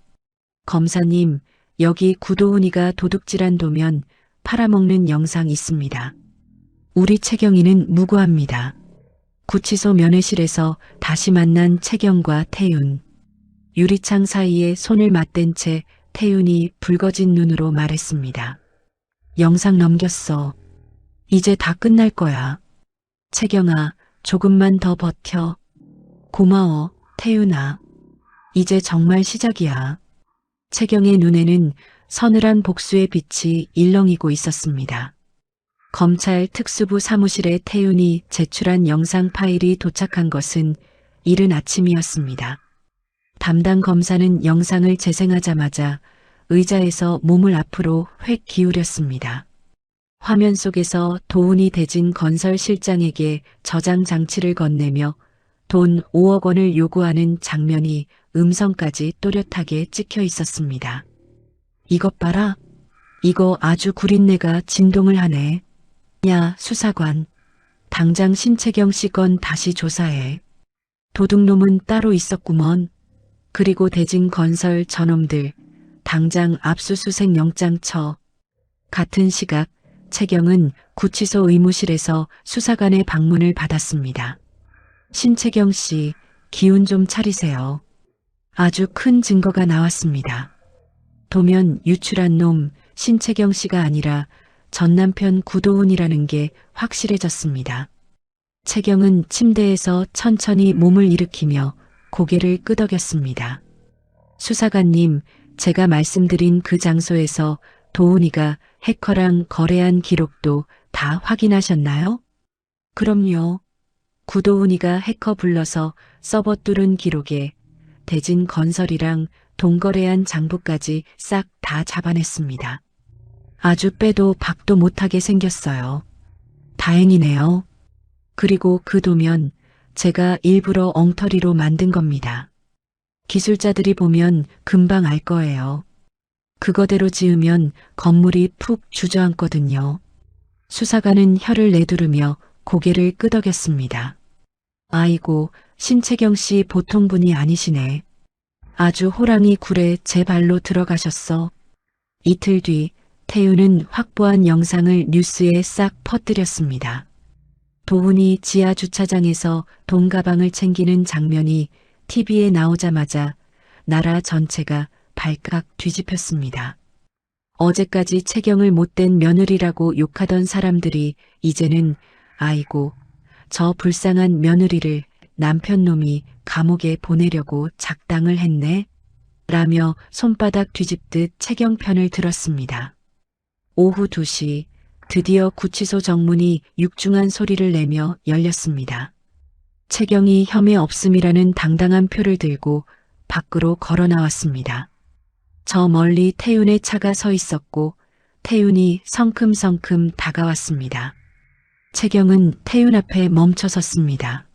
검사님, 여기 구도훈이가 도둑질한 도면 팔아먹는 영상 있습니다. 우리 채경이는 무고합니다. 구치소 면회실에서 다시 만난 채경과 태윤. 유리창 사이에 손을 맞댄 채 태윤이 붉어진 눈으로 말했습니다. 영상 넘겼어. 이제 다 끝날 거야. 채경아, 조금만 더 버텨. 고마워, 태윤아. 이제 정말 시작이야. 채경의 눈에는 서늘한 복수의 빛이 일렁이고 있었습니다. 검찰 특수부 사무실에 태윤이 제출한 영상 파일이 도착한 것은 이른 아침이었습니다. 담당 검사는 영상을 재생하자마자 의자에서 몸을 앞으로 획 기울였습니다. 화면 속에서 도훈이 대진건설실장에게 저장 장치를 건네며 돈 5억 원을 요구하는 장면이 음성까지 또렷하게 찍혀 있었습니다. 이것 봐라. 이거 아주 구린내가 진동을 하네. 야, 수사관. 당장 신채경 씨 건 다시 조사해. 도둑놈은 따로 있었구먼. 그리고 대진건설 저놈들 당장 압수수색 영장 쳐. 같은 시각 채경은 구치소 의무실에서 수사관의 방문을 받았습니다. 신채경 씨, 기운 좀 차리세요. 아주 큰 증거가 나왔습니다. 도면 유출한 놈 신채경 씨가 아니라 전 남편 구도훈이라는 게 확실해졌습니다. 채경은 침대에서 천천히 몸을 일으키며 고개를 끄덕였습니다. 수사관님, 제가 말씀드린 그 장소에서 도훈이가 해커랑 거래한 기록도 다 확인하셨나요? 그럼요. 구도훈이가 해커 불러서 서버 뚫은 기록에 대진 건설이랑 동거래한 장부까지 싹 다 잡아냈습니다. 아주 빼도 박도 못하게 생겼어요. 다행이네요. 그리고 그 도면 제가 일부러 엉터리로 만든 겁니다. 기술자들이 보면 금방 알 거예요. 그거대로 지으면 건물이 푹 주저앉거든요. 수사관은 혀를 내두르며 고개를 끄덕였습니다. 아이고, 신채경 씨 보통 분이 아니시네. 아주 호랑이 굴에 제 발로 들어가셨어. 이틀 뒤 태우는 확보한 영상을 뉴스에 싹 퍼뜨렸습니다. 도훈이 지하 주차장에서 돈 가방을 챙기는 장면이 TV에 나오자마자 나라 전체가 발칵 뒤집혔습니다. 어제까지 채경을 못된 며느리라고 욕하던 사람들이 이제는 아이고, 저 불쌍한 며느리를 남편 놈이 감옥에 보내려고 작당을 했네? 라며 손바닥 뒤집듯 채경 편을 들었습니다. 오후 2시 드디어 구치소 정문이 육중한 소리를 내며 열렸습니다. 채경이 혐의 없음이라는 당당한 표를 들고 밖으로 걸어 나왔습니다. 저 멀리 태윤의 차가 서 있었고 태윤이 성큼성큼 다가왔습니다. 채경은 태윤 앞에 멈춰 섰습니다.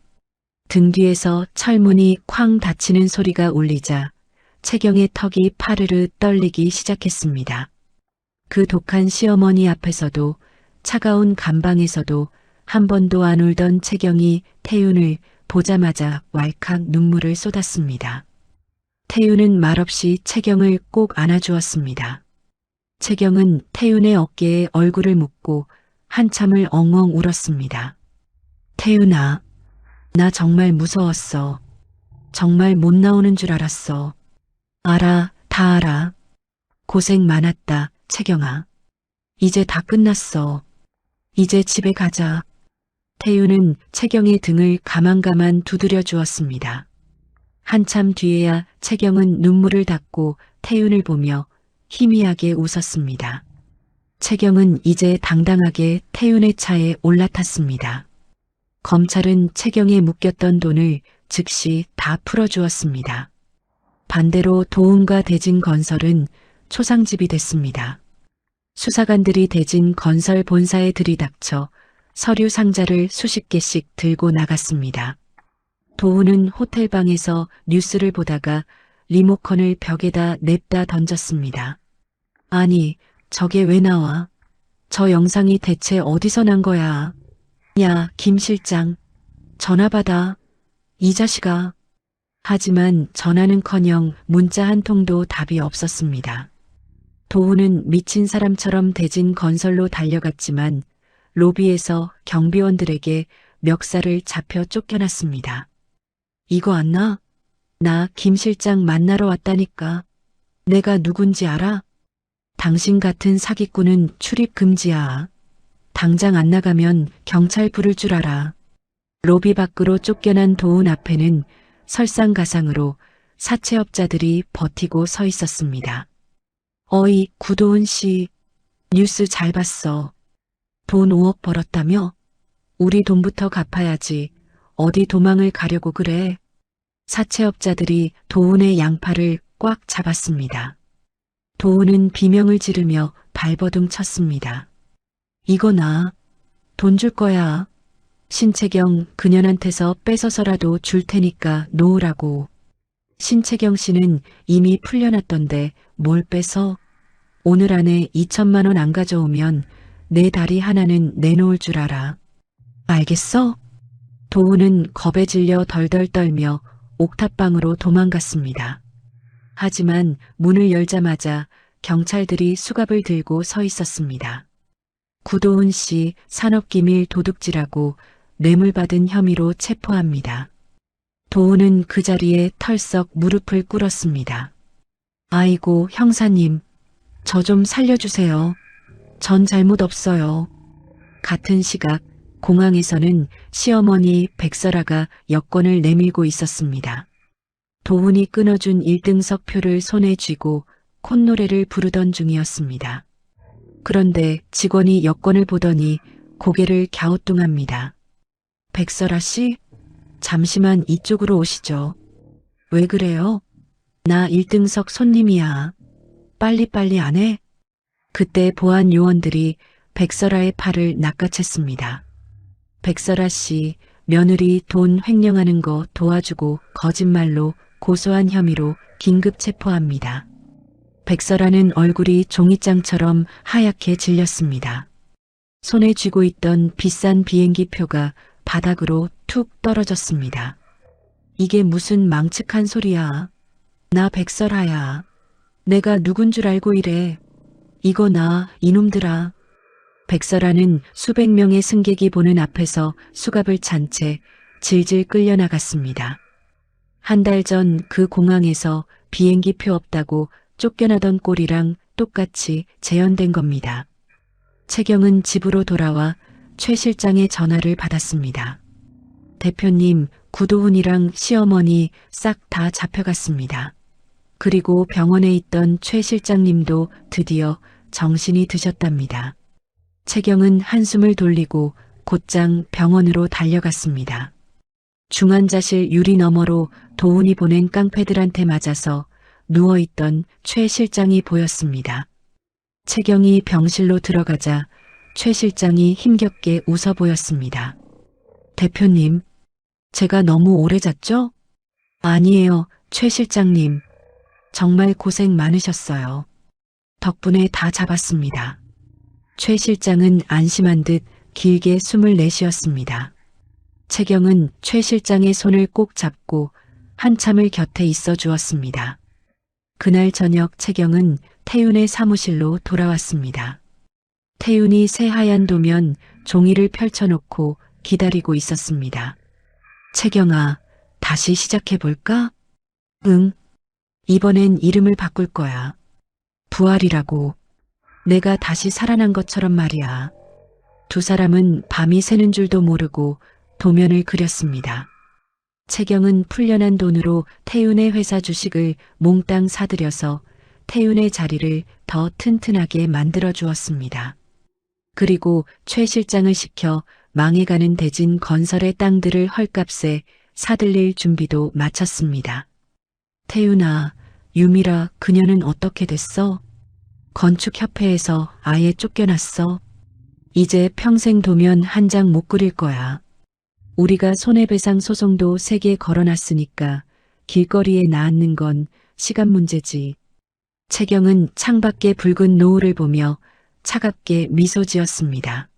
등 뒤에서 철문이 쾅 닫히는 소리가 울리자 채경의 턱이 파르르 떨리기 시작했습니다. 그 독한 시어머니 앞에서도 차가운 감방에서도 한 번도 안 울던 채경이 태윤을 보자마자 왈칵 눈물을 쏟았습니다. 태윤은 말없이 채경을 꼭 안아주었습니다. 채경은 태윤의 어깨에 얼굴을 묻고 한참을 엉엉 울었습니다. 태윤아, 나 정말 무서웠어. 정말 못 나오는 줄 알았어. 알아, 다 알아. 고생 많았다, 채경아. 이제 다 끝났어. 이제 집에 가자. 태윤은 채경의 등을 가만가만 두드려 주었습니다. 한참 뒤에야 채경은 눈물을 닦고 태윤을 보며 희미하게 웃었습니다. 채경은 이제 당당하게 태윤의 차에 올라탔습니다. 검찰은 채경에 묶였던 돈을 즉시 다 풀어주었습니다. 반대로 도훈과 대진 건설은 초상집이 됐습니다. 수사관들이 대진 건설 본사에 들이닥쳐 서류 상자를 수십 개씩 들고 나갔습니다. 도훈은 호텔방에서 뉴스를 보다가 리모컨을 벽에다 냅다 던졌습니다. 아니, 저게 왜 나와? 저 영상이 대체 어디서 난 거야? 야, 김 실장, 전화 받아. 이 자식아. 하지만 전화는커녕 문자 한 통도 답이 없었습니다. 도훈은 미친 사람처럼 대진 건설로 달려갔지만 로비에서 경비원들에게 멱살을 잡혀 쫓겨났습니다. 이거 안 나? 나 김 실장 만나러 왔다니까. 내가 누군지 알아? 당신 같은 사기꾼은 출입 금지야. 당장 안 나가면 경찰 부를 줄 알아. 로비 밖으로 쫓겨난 도훈 앞에는 설상가상으로 사채업자들이 버티고 서 있었습니다. 어이, 구도훈 씨, 뉴스 잘 봤어. 돈 5억 벌었다며? 우리 돈부터 갚아야지. 어디 도망을 가려고 그래? 사채업자들이 도훈의 양팔을 꽉 잡았습니다. 도훈은 비명을 지르며 발버둥 쳤습니다. 이거 나. 돈 줄 거야. 신채경 그년한테서 뺏어서라도 줄 테니까 놓으라고. 신채경 씨는 이미 풀려났던데 뭘 뺏어? 오늘 안에 2천만 원 안 가져오면 내 다리 하나는 내놓을 줄 알아. 알겠어? 도훈은 겁에 질려 덜덜 떨며 옥탑방으로 도망갔습니다. 하지만 문을 열자마자 경찰들이 수갑을 들고 서 있었습니다. 구도훈 씨 산업기밀 도둑질하고 뇌물받은 혐의로 체포합니다. 도훈은 그 자리에 털썩 무릎을 꿇었습니다. 아이고, 형사님, 저 좀 살려주세요. 전 잘못 없어요. 같은 시각 공항에서는 시어머니 백설아가 여권을 내밀고 있었습니다. 도훈이 끊어준 1등석 표를 손에 쥐고 콧노래를 부르던 중이었습니다. 그런데 직원이 여권을 보더니 고개를 갸우뚱합니다. 백설아 씨? 잠시만 이쪽으로 오시죠. 왜 그래요? 나 1등석 손님이야. 빨리빨리 안 해? 그때 보안 요원들이 백설아의 팔을 낚아챘습니다. 백설아 씨, 며느리 돈 횡령하는 거 도와주고 거짓말로 고소한 혐의로 긴급 체포합니다. 백설아는 얼굴이 종이장처럼 하얗게 질렸습니다. 손에 쥐고 있던 비싼 비행기 표가 바닥으로 툭 떨어졌습니다. 이게 무슨 망측한 소리야. 나 백설아야. 내가 누군 줄 알고 이래. 이거 나 이놈들아. 백설아는 수백 명의 승객이 보는 앞에서 수갑을 찬 채 질질 끌려나갔습니다. 한 달 전 그 공항에서 비행기 표 없다고 쫓겨나던 꼴이랑 똑같이 재현된 겁니다. 채경은 집으로 돌아와 최 실장의 전화를 받았습니다. 대표님, 구도훈이랑 시어머니 싹 다 잡혀갔습니다. 그리고 병원에 있던 최 실장님도 드디어 정신이 드셨답니다. 채경은 한숨을 돌리고 곧장 병원으로 달려갔습니다. 중환자실 유리 너머로 도훈이 보낸 깡패들한테 맞아서 누워있던 최 실장이 보였습니다. 채경이 병실로 들어가자 최 실장이 힘겹게 웃어 보였습니다. 대표님, 제가 너무 오래 잤죠? 아니에요, 최 실장님. 정말 고생 많으셨어요. 덕분에 다 잡았습니다. 최 실장은 안심한 듯 길게 숨을 내쉬었습니다. 채경은 최 실장의 손을 꼭 잡고 한참을 곁에 있어 주었습니다. 그날 저녁 채경은 태윤의 사무실로 돌아왔습니다. 태윤이 새하얀 도면 종이를 펼쳐놓고 기다리고 있었습니다. 채경아, 다시 시작해볼까? 응. 이번엔 이름을 바꿀 거야. 부활이라고. 내가 다시 살아난 것처럼 말이야. 두 사람은 밤이 새는 줄도 모르고 도면을 그렸습니다. 채경은 풀려난 돈으로 태윤의 회사 주식을 몽땅 사들여서 태윤의 자리를 더 튼튼하게 만들어 주었습니다. 그리고 최 실장을 시켜 망해가는 대진 건설의 땅들을 헐값에 사들릴 준비도 마쳤습니다. 태윤아, 유미라 그녀는 어떻게 됐어? 건축협회에서 아예 쫓겨났어. 이제 평생 도면 한 장 못 그릴 거야. 우리가 손해배상 소송도 3개 걸어놨으니까 길거리에 나앉는 건 시간 문제지. 채경은 창밖의 붉은 노을을 보며 차갑게 미소 지었습니다.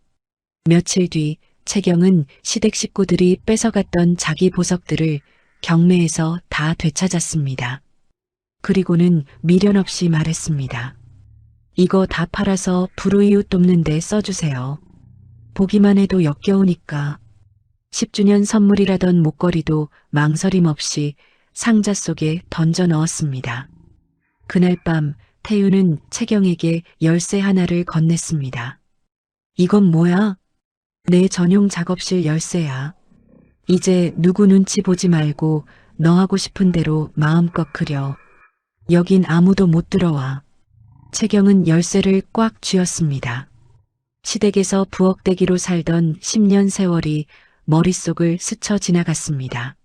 며칠 뒤 채경은 시댁 식구들이 뺏어갔던 자기 보석들을 경매에서 다 되찾았습니다. 그리고는 미련 없이 말했습니다. 이거 다 팔아서 불우이웃 돕는 데 써주세요. 보기만 해도 역겨우니까. 10주년 선물이라던 목걸이도 망설임 없이 상자 속에 던져 넣었습니다. 그날 밤 태윤은 채경에게 열쇠 하나를 건넸습니다. 이건 뭐야? 내 전용 작업실 열쇠야. 이제 누구 눈치 보지 말고 너 하고 싶은 대로 마음껏 그려. 여긴 아무도 못 들어와. 채경은 열쇠를 꽉 쥐었습니다. 시댁에서 부엌대기로 살던 10년 세월이 머릿속을 스쳐 지나갔습니다.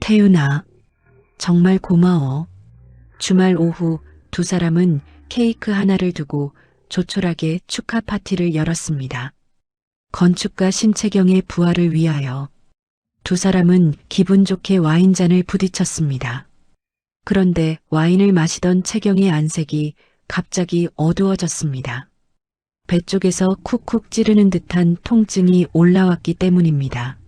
태윤아, 정말 고마워. 주말 오후 두 사람은 케이크 하나를 두고 조촐하게 축하 파티를 열었습니다. 건축가 신채경의 부활을 위하여. 두 사람은 기분 좋게 와인잔을 부딪혔습니다. 그런데 와인을 마시던 채경의 안색이 갑자기 어두워졌습니다. 배 쪽에서 쿡쿡 찌르는 듯한 통증이 올라왔기 때문입니다.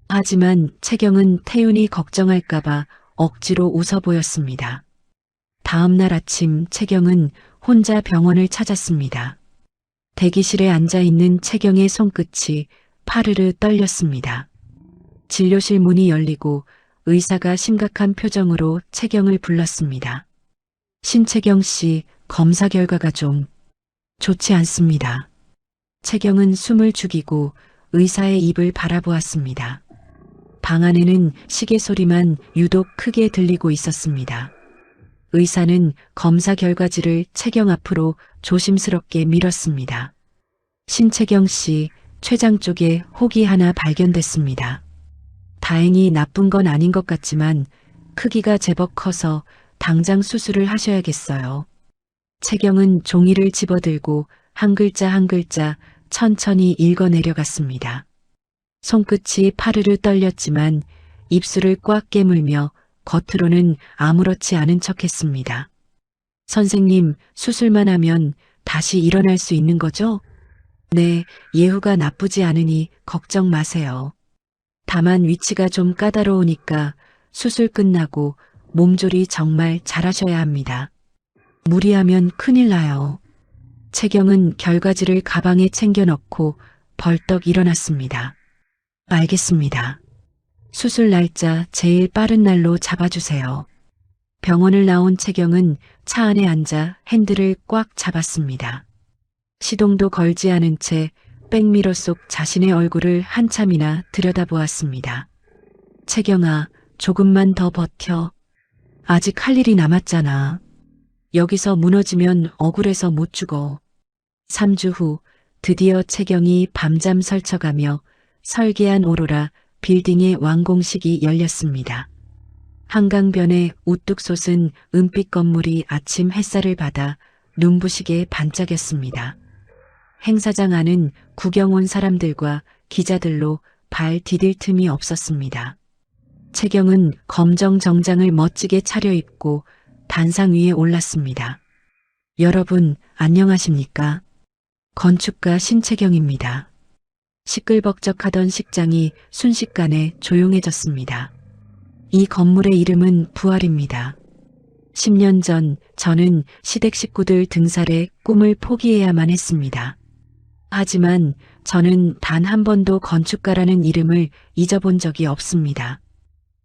하지만 채경은 태윤이 걱정할까봐 억지로 웃어 보였습니다. 다음 날 아침 채경은 혼자 병원을 찾았습니다. 대기실에 앉아있는 채경의 손끝이 파르르 떨렸습니다. 진료실 문이 열리고 의사가 심각한 표정으로 채경을 불렀습니다. 신채경 씨, 검사 결과가 좀 좋지 않습니다. 채경은 숨을 죽이고 의사의 입을 바라보았습니다. 방 안에는 시계 소리만 유독 크게 들리고 있었습니다. 의사는 검사 결과지를 채경 앞으로 조심스럽게 밀었습니다. 신채경 씨, 췌장 쪽에 혹이 하나 발견됐습니다. 다행히 나쁜 건 아닌 것 같지만 크기가 제법 커서 당장 수술을 하셔야겠어요. 채경은 종이를 집어들고 한 글자 한 글자 천천히 읽어내려갔습니다. 손끝이 파르르 떨렸지만 입술을 꽉 깨물며 겉으로는 아무렇지 않은 척했습니다. 선생님, 수술만 하면 다시 일어날 수 있는 거죠? 네, 예후가 나쁘지 않으니 걱정 마세요. 다만 위치가 좀 까다로우니까 수술 끝나고 몸조리 정말 잘하셔야 합니다. 무리하면 큰일 나요. 채경은 결과지를 가방에 챙겨 넣고 벌떡 일어났습니다. 알겠습니다. 수술 날짜 제일 빠른 날로 잡아주세요. 병원을 나온 채경은 차 안에 앉아 핸들을 꽉 잡았습니다. 시동도 걸지 않은 채 백미러 속 자신의 얼굴을 한참이나 들여다보았습니다. 채경아, 조금만 더 버텨. 아직 할 일이 남았잖아. 여기서 무너지면 억울해서 못 죽어. 3주 후 드디어 채경이 밤잠 설쳐가며 설계한 오로라 빌딩의 완공식이 열렸습니다. 한강변에 우뚝 솟은 은빛 건물이 아침 햇살을 받아 눈부시게 반짝였습니다. 행사장 안은 구경 온 사람들과 기자들로 발 디딜 틈이 없었습니다. 채경은 검정 정장을 멋지게 차려입고 단상 위에 올랐습니다. 여러분, 안녕하십니까? 건축가 신채경입니다. 시끌벅적하던 식장이 순식간에 조용해졌습니다. 이 건물의 이름은 부활입니다. 10년 전 저는 시댁 식구들 등살에 꿈을 포기해야만 했습니다. 하지만 저는 단 한 번도 건축가라는 이름을 잊어본 적이 없습니다.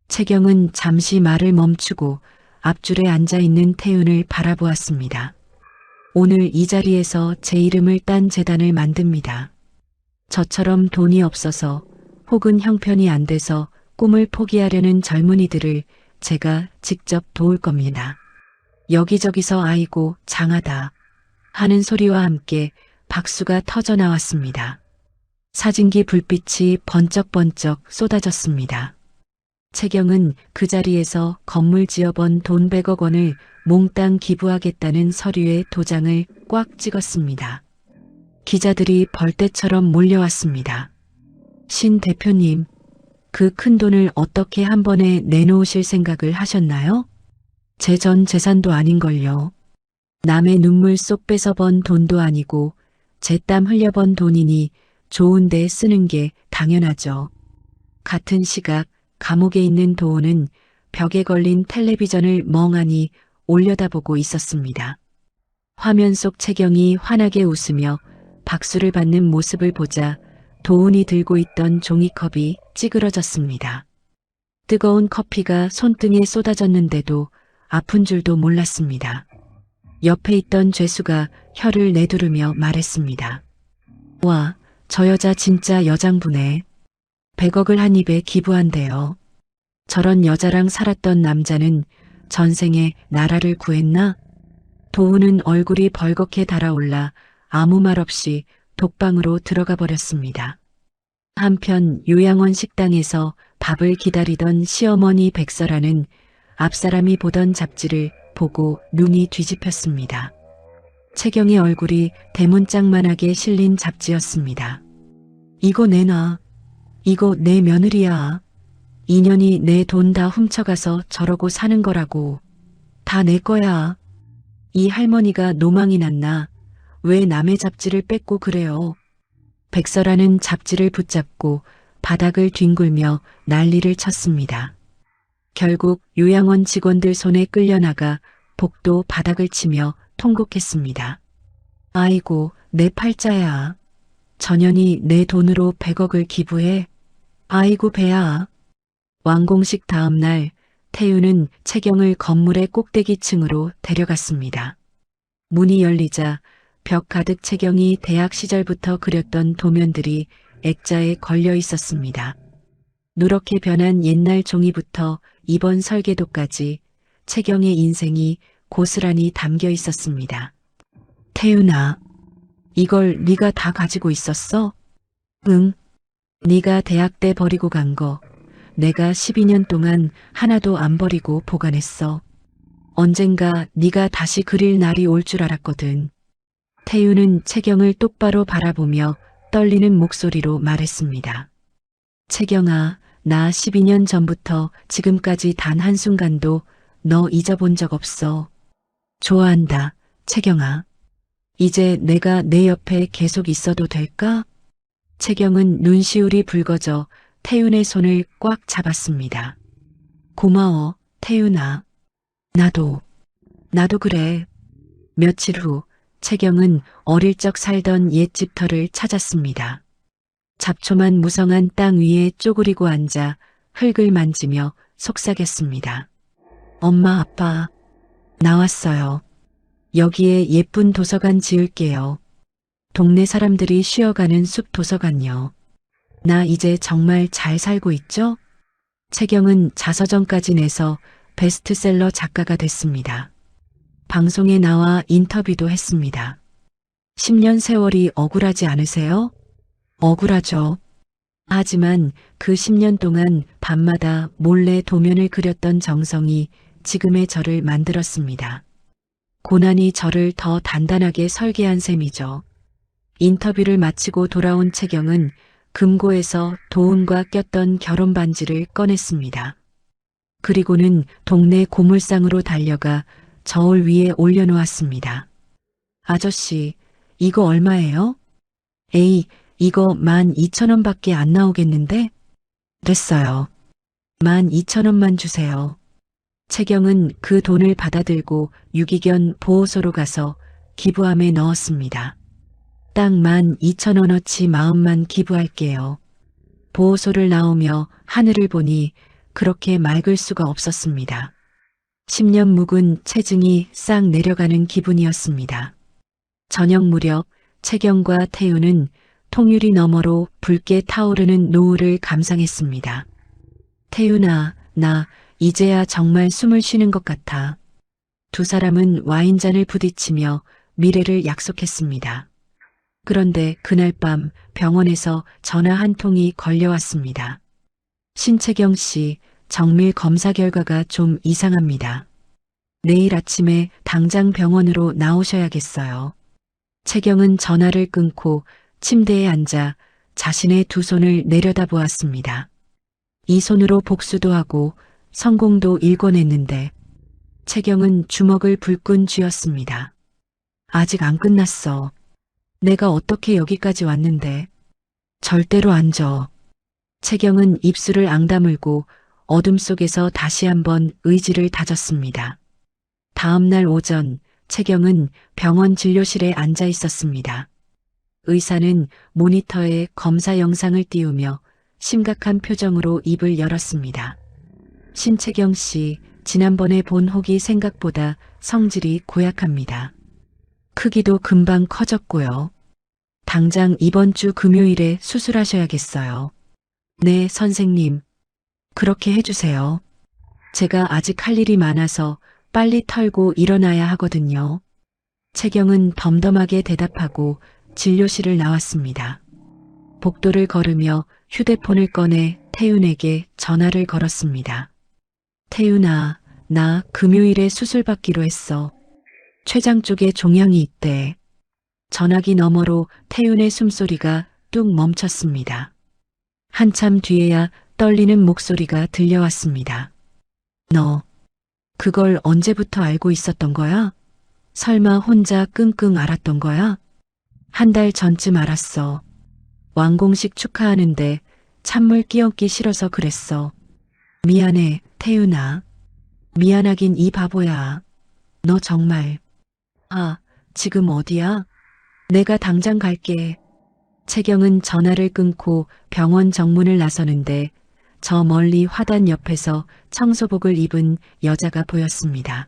채경은 잠시 말을 멈추고 앞줄에 앉아있는 태윤을 바라보았습니다. 오늘 이 자리에서 제 이름을 딴 재단을 만듭니다. 저처럼 돈이 없어서 혹은 형편이 안 돼서 꿈을 포기하려는 젊은이들을 제가 직접 도울 겁니다. 여기저기서 아이고 장하다 하는 소리와 함께 박수가 터져 나왔습니다. 사진기 불빛이 번쩍번쩍 쏟아졌습니다. 채경은 그 자리에서 건물 지어본 돈 100억 원을 몽땅 기부하겠다는 서류에 도장을 꽉 찍었습니다. 기자들이 벌떼처럼 몰려왔습니다. 신 대표님, 그 큰 돈을 어떻게 한 번에 내놓으실 생각을 하셨나요? 제 전 재산도 아닌걸요. 남의 눈물 쏙 뺏어 번 돈도 아니고 제 땀 흘려 번 돈이니 좋은 데 쓰는 게 당연하죠. 같은 시각 감옥에 있는 도훈은 벽에 걸린 텔레비전을 멍하니 올려다보고 있었습니다. 화면 속 채경이 환하게 웃으며 박수를 받는 모습을 보자 도훈이 들고 있던 종이컵이 찌그러졌습니다. 뜨거운 커피가 손등에 쏟아졌는데도 아픈 줄도 몰랐습니다. 옆에 있던 죄수가 혀를 내두르며 말했습니다. 와, 저 여자 진짜 여장부네. 100억을 한 입에 기부한대요. 저런 여자랑 살았던 남자는 전생에 나라를 구했나? 도훈은 얼굴이 벌겋게 달아올라 아무 말 없이 독방으로 들어가 버렸습니다. 한편 요양원 식당에서 밥을 기다리던 시어머니 백설아는 앞사람이 보던 잡지를 보고 눈이 뒤집혔습니다. 채경의 얼굴이 대문짝만하게 실린 잡지였습니다. 이거 내놔. 이거 내 며느리야. 2년이 내 돈 다 훔쳐가서 저러고 사는 거라고. 다 내 거야. 이 할머니가 노망이 났나? 왜 남의 잡지를 뺏고 그래요? 백설아는 잡지를 붙잡고 바닥을 뒹굴며 난리를 쳤습니다. 결국 요양원 직원들 손에 끌려나가 복도 바닥을 치며 통곡했습니다. 아이고, 내 팔자야. 전현이 내 돈으로 100억을 기부해? 아이고 배야. 완공식 다음 날 태윤은 채경을 건물의 꼭대기층으로 데려갔습니다. 문이 열리자 벽 가득 채경이 대학 시절부터 그렸던 도면들이 액자에 걸려 있었습니다. 누렇게 변한 옛날 종이부터 이번 설계도까지 채경의 인생이 고스란히 담겨 있었습니다. 태윤아, 이걸 네가 다 가지고 있었어? 응. 네가 대학 때 버리고 간 거, 내가 12년 동안 하나도 안 버리고 보관했어. 언젠가 네가 다시 그릴 날이 올 줄 알았거든. 태유는 채경을 똑바로 바라보며 떨리는 목소리로 말했습니다. 채경아, 나 12년 전부터 지금까지 단 한순간도 너 잊어본 적 없어. 좋아한다, 채경아. 이제 내가 내 옆에 계속 있어도 될까? 채경은 눈시울이 붉어져 태윤의 손을 꽉 잡았습니다. 고마워, 태윤아. 나도 그래. 며칠 후 채경은 어릴 적 살던 옛 집터를 찾았습니다. 잡초만 무성한 땅 위에 쪼그리고 앉아 흙을 만지며 속삭였습니다. 엄마, 아빠, 나왔어요. 여기에 예쁜 도서관 지을게요. 동네 사람들이 쉬어가는 숲 도서관요. 나 이제 정말 잘 살고 있죠? 채경은 자서전까지 내서 베스트셀러 작가가 됐습니다. 방송에 나와 인터뷰도 했습니다. 10년 세월이 억울하지 않으세요? 억울하죠. 하지만 그 10년 동안 밤마다 몰래 도면을 그렸던 정성이 지금의 저를 만들었습니다. 고난이 저를 더 단단하게 설계한 셈이죠. 인터뷰를 마치고 돌아온 채경은 금고에서 도움과 꼈던 결혼 반지를 꺼냈습니다. 그리고는 동네 고물상으로 달려가 저울 위에 올려놓았습니다. 아저씨, 이거 얼마예요? 에이, 이거 12,000원밖에 안 나오겠는데? 됐어요. 12,000원만 주세요. 채경은 그 돈을 받아들고 유기견 보호소로 가서 기부함에 넣었습니다. 딱 12,000원어치 마음만 기부할게요. 보호소를 나오며 하늘을 보니 그렇게 맑을 수가 없었습니다. 10년 묵은 체증이 싹 내려가는 기분이었습니다. 저녁 무렵 채경과 태우는 통유리 너머로 붉게 타오르는 노을을 감상했습니다. 태윤아, 나 이제야 정말 숨을 쉬는 것 같아. 두 사람은 와인잔을 부딪히며 미래를 약속했습니다. 그런데 그날 밤 병원에서 전화 한 통이 걸려왔습니다. 신채경 씨, 정밀 검사 결과가 좀 이상합니다. 내일 아침에 당장 병원으로 나오셔야겠어요. 채경은 전화를 끊고 침대에 앉아 자신의 두 손을 내려다보았습니다. 이 손으로 복수도 하고 성공도 일궈냈는데 채경은 주먹을 불끈 쥐었습니다. 아직 안 끝났어. 내가 어떻게 여기까지 왔는데. 절대로 안 져. 채경은 입술을 앙다물고 어둠 속에서 다시 한번 의지를 다졌습니다. 다음 날 오전 채경은 병원 진료실에 앉아 있었습니다. 의사는 모니터에 검사 영상을 띄우며 심각한 표정으로 입을 열었습니다. 신채경 씨, 지난번에 본 혹이 생각보다 성질이 고약합니다. 크기도 금방 커졌고요. 당장 이번 주 금요일에 수술하셔야겠어요. 네, 선생님. 그렇게 해주세요. 제가 아직 할 일이 많아서 빨리 털고 일어나야 하거든요. 채경은 덤덤하게 대답하고 진료실을 나왔습니다. 복도를 걸으며 휴대폰을 꺼내 태윤에게 전화를 걸었습니다. 태윤아, 나 금요일에 수술받기로 했어. 췌장 쪽에 종양이 있대. 전화기 너머로 태윤의 숨소리가 뚝 멈췄습니다. 한참 뒤에야 떨리는 목소리가 들려왔습니다. 너, 그걸 언제부터 알고 있었던 거야? 설마 혼자 끙끙 앓았던 거야? 한 달 전쯤 알았어. 완공식 축하하는데 찬물 끼얹기 싫어서 그랬어. 미안해, 태윤아. 미안하긴 이 바보야. 너 정말. 아, 지금 어디야? 내가 당장 갈게. 채경은 전화를 끊고 병원 정문을 나서는데 저 멀리 화단 옆에서 청소복을 입은 여자가 보였습니다.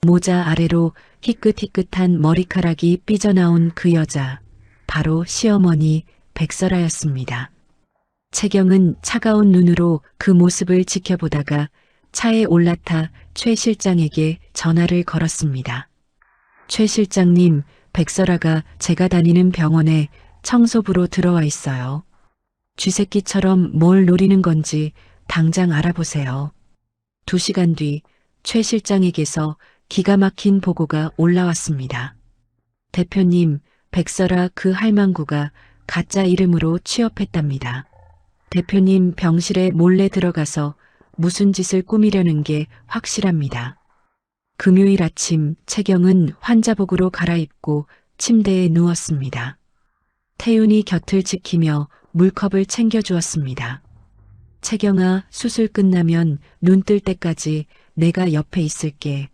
모자 아래로 희끗희끗한 머리카락이 삐져나온 그 여자, 바로 시어머니 백설아였습니다. 채경은 차가운 눈으로 그 모습을 지켜보다가 차에 올라타 최 실장에게 전화를 걸었습니다. 최 실장님, 백설아가 제가 다니는 병원에 청소부로 들어와 있어요. 쥐새끼처럼 뭘 노리는 건지 당장 알아보세요. 2시간 뒤 최 실장에게서 기가 막힌 보고가 올라왔습니다. 대표님, 백설아 그 할망구가 가짜 이름으로 취업했답니다. 대표님 병실에 몰래 들어가서 무슨 짓을 꾸미려는 게 확실합니다. 금요일 아침 채경은 환자복으로 갈아입고 침대에 누웠습니다. 태윤이 곁을 지키며 물컵을 챙겨주었습니다. 채경아, 수술 끝나면 눈 뜰 때까지 내가 옆에 있을게.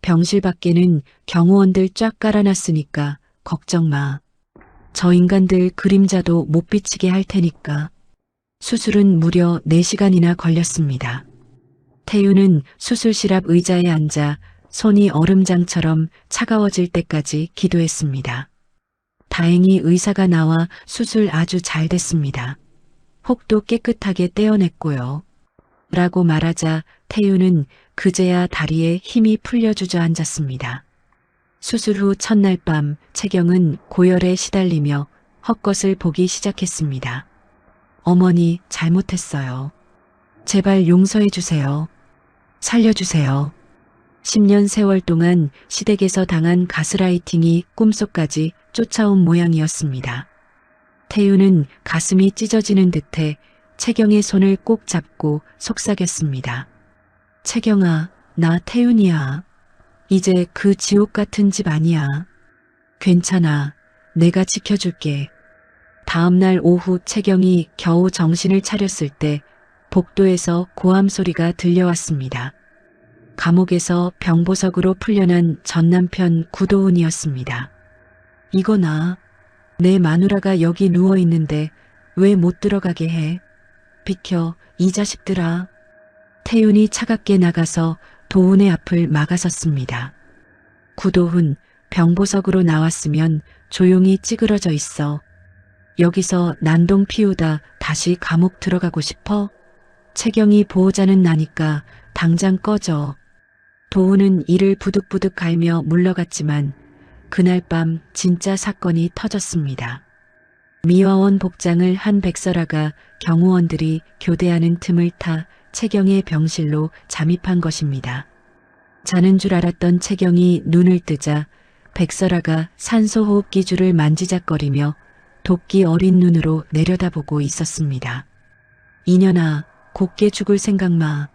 병실 밖에는 경호원들 쫙 깔아놨으니까 걱정 마. 저 인간들 그림자도 못 비치게 할 테니까. 수술은 무려 4시간이나 걸렸습니다. 태윤은 수술실 앞 의자에 앉아 손이 얼음장처럼 차가워질 때까지 기도했습니다. 다행히 의사가 나와 수술 아주 잘 됐습니다. 혹도 깨끗하게 떼어냈고요. 라고 말하자 태윤은 그제야 다리에 힘이 풀려 주저앉았습니다. 수술 후 첫날 밤 채경은 고열에 시달리며 헛것을 보기 시작했습니다. 어머니, 잘못했어요. 제발 용서해 주세요. 살려주세요. 10년 세월 동안 시댁에서 당한 가스라이팅이 꿈속까지 쫓아온 모양이었습니다. 태윤은 가슴이 찢어지는 듯해 채경의 손을 꼭 잡고 속삭였습니다. 채경아, 나 태윤이야. 이제 그 지옥 같은 집 아니야. 괜찮아. 내가 지켜줄게. 다음 날 오후 채경이 겨우 정신을 차렸을 때 복도에서 고함 소리가 들려왔습니다. 감옥에서 병보석으로 풀려난 전남편 구도훈이었습니다. 이거나, 내 마누라가 여기 누워있는데 왜 못 들어가게 해? 비켜, 이 자식들아. 태윤이 차갑게 나가서 도훈의 앞을 막아섰습니다. 구도훈, 병보석으로 나왔으면 조용히 찌그러져 있어. 여기서 난동 피우다 다시 감옥 들어가고 싶어? 채경이 보호자는 나니까 당장 꺼져. 도훈은 이를 부득부득 갈며 물러갔지만 그날 밤 진짜 사건이 터졌습니다. 미화원 복장을 한 백설아가 경호원들이 교대하는 틈을 타 채경의 병실로 잠입한 것입니다. 자는 줄 알았던 채경이 눈을 뜨자 백설아가 산소호흡기 줄을 만지작거리며 도끼 어린 눈으로 내려다보고 있었습니다. 이년아, 곱게 죽을 생각 마.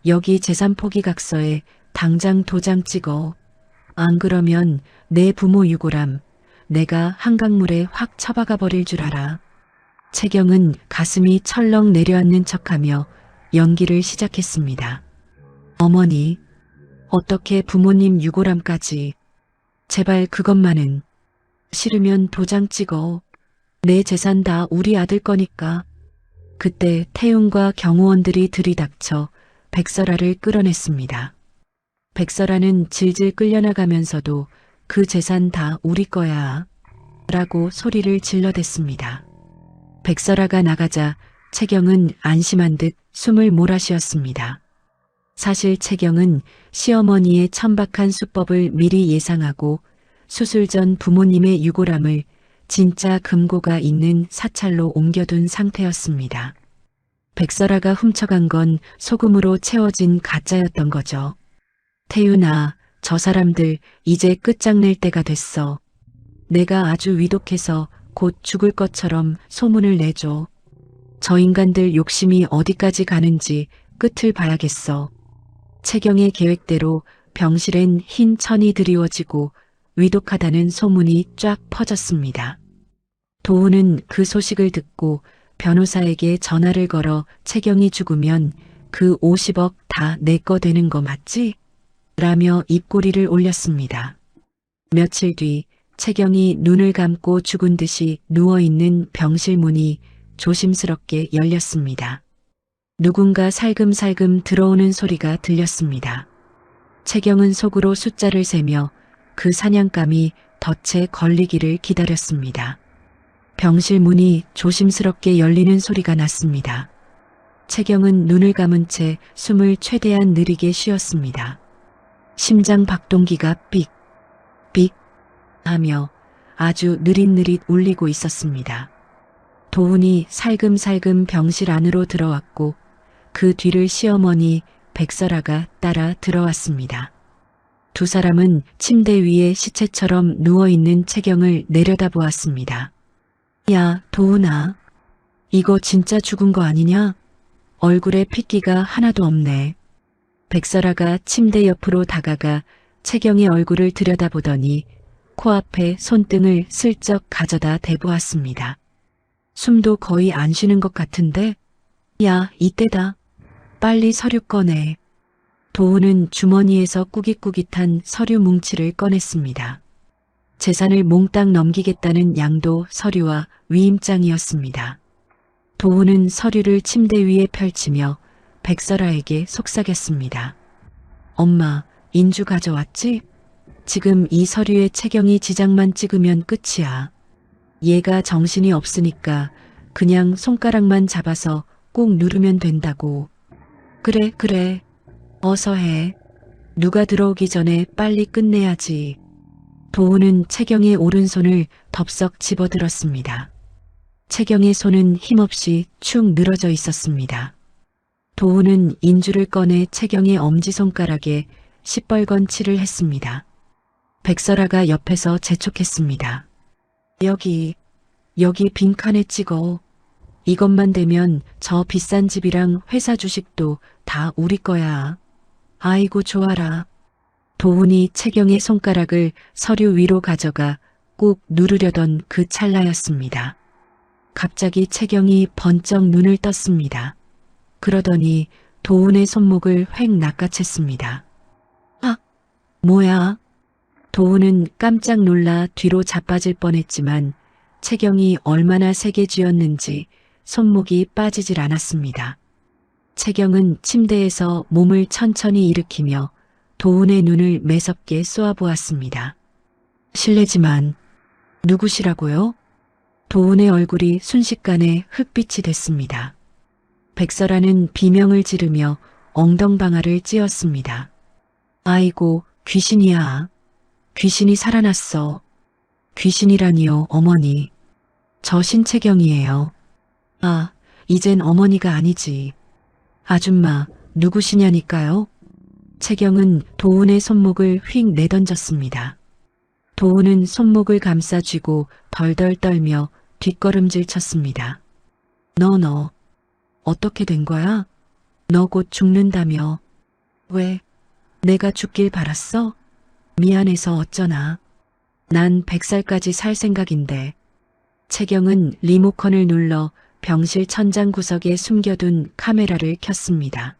여기 재산 포기각서에 당장 도장 찍어. 안 그러면 내 부모 유골함 내가 한강물에 확 처박아 버릴 줄 알아. 채경은 가슴이 철렁 내려앉는 척하며 연기를 시작했습니다. 어머니, 어떻게 부모님 유골함까지. 제발 그것만은. 싫으면 도장 찍어. 내 재산 다 우리 아들 거니까. 그때 태윤과 경호원들이 들이닥쳐 백설아를 끌어냈습니다. 백설아는 질질 끌려나가면서도 그 재산 다 우리 거야 라고 소리를 질러댔습니다. 백설아가 나가자 채경은 안심한 듯 숨을 몰아쉬었습니다. 사실 채경은 시어머니의 천박한 수법을 미리 예상하고 수술 전 부모님의 유골함을 진짜 금고가 있는 사찰로 옮겨둔 상태였습니다. 백설아가 훔쳐간 건 소금으로 채워진 가짜였던 거죠. 태윤아, 저 사람들 이제 끝장낼 때가 됐어. 내가 아주 위독해서 곧 죽을 것처럼 소문을 내줘. 저 인간들 욕심이 어디까지 가는지 끝을 봐야겠어. 채경의 계획대로 병실엔 흰 천이 드리워지고 위독하다는 소문이 쫙 퍼졌습니다. 도훈은 그 소식을 듣고 변호사에게 전화를 걸어 채경이 죽으면 그 50억 다 내 거 되는 거 맞지? 라며 입꼬리를 올렸습니다. 며칠 뒤 채경이 눈을 감고 죽은 듯이 누워있는 병실 문이 조심스럽게 열렸습니다. 누군가 살금살금 들어오는 소리가 들렸습니다. 채경은 속으로 숫자를 세며 그 사냥감이 덫에 걸리기를 기다렸습니다. 병실 문이 조심스럽게 열리는 소리가 났습니다. 채경은 눈을 감은 채 숨을 최대한 느리게 쉬었습니다. 심장 박동기가 삑, 삑 하며 아주 느릿느릿 울리고 있었습니다. 도훈이 살금살금 병실 안으로 들어왔고 그 뒤를 시어머니 백설아가 따라 들어왔습니다. 두 사람은 침대 위에 시체처럼 누워있는 채경을 내려다보았습니다. 야, 도훈아. 이거 진짜 죽은 거 아니냐? 얼굴에 핏기가 하나도 없네. 백설아가 침대 옆으로 다가가 채경의 얼굴을 들여다보더니 코앞에 손등을 슬쩍 가져다 대보았습니다. 숨도 거의 안 쉬는 것 같은데? 야, 이때다. 빨리 서류 꺼내. 도훈은 주머니에서 꾸깃꾸깃한 서류 뭉치를 꺼냈습니다. 재산을 몽땅 넘기겠다는 양도 서류와 위임장이었습니다. 도훈은 서류를 침대 위에 펼치며 백설아에게 속삭였습니다. 엄마, 인주 가져왔지? 지금 이 서류에 채경이 지장만 찍으면 끝이야. 얘가 정신이 없으니까 그냥 손가락만 잡아서 꼭 누르면 된다고. 그래, 그래. 어서 해. 누가 들어오기 전에 빨리 끝내야지. 도훈은 채경의 오른손을 덥석 집어들었습니다. 채경의 손은 힘없이 축 늘어져 있었습니다. 도훈은 인주를 꺼내 채경의 엄지손가락에 시뻘건 칠을 했습니다. 백설아가 옆에서 재촉했습니다. 여기 빈칸에 찍어. 이것만 되면 저 비싼 집이랑 회사 주식도 다 우리 거야. 아이고 좋아라. 도훈이 채경의 손가락을 서류 위로 가져가 꾹 누르려던 그 찰나였습니다. 갑자기 채경이 번쩍 눈을 떴습니다. 그러더니 도훈의 손목을 획 낚아챘습니다. 아, 뭐야? 도훈은 깜짝 놀라 뒤로 자빠질 뻔했지만 채경이 얼마나 세게 쥐었는지 손목이 빠지질 않았습니다. 채경은 침대에서 몸을 천천히 일으키며 도훈의 눈을 매섭게 쏘아보았습니다. 실례지만 누구시라고요? 도훈의 얼굴이 순식간에 흑빛이 됐습니다. 백설아는 비명을 지르며 엉덩방아를 찧었습니다. 아이고, 귀신이야. 귀신이 살아났어. 귀신이라니요, 어머니. 저 신채경이에요. 아, 이젠 어머니가 아니지. 아줌마, 누구시냐니까요? 채경은 도훈의 손목을 휙 내던졌습니다. 도훈은 손목을 감싸 쥐고 덜덜 떨며 뒷걸음질 쳤습니다. 너, 어떻게 된 거야? 너 곧 죽는다며. 왜? 내가 죽길 바랐어? 미안해서 어쩌나. 난 100살까지 살 생각인데. 채경은 리모컨을 눌러 병실 천장 구석에 숨겨둔 카메라를 켰습니다.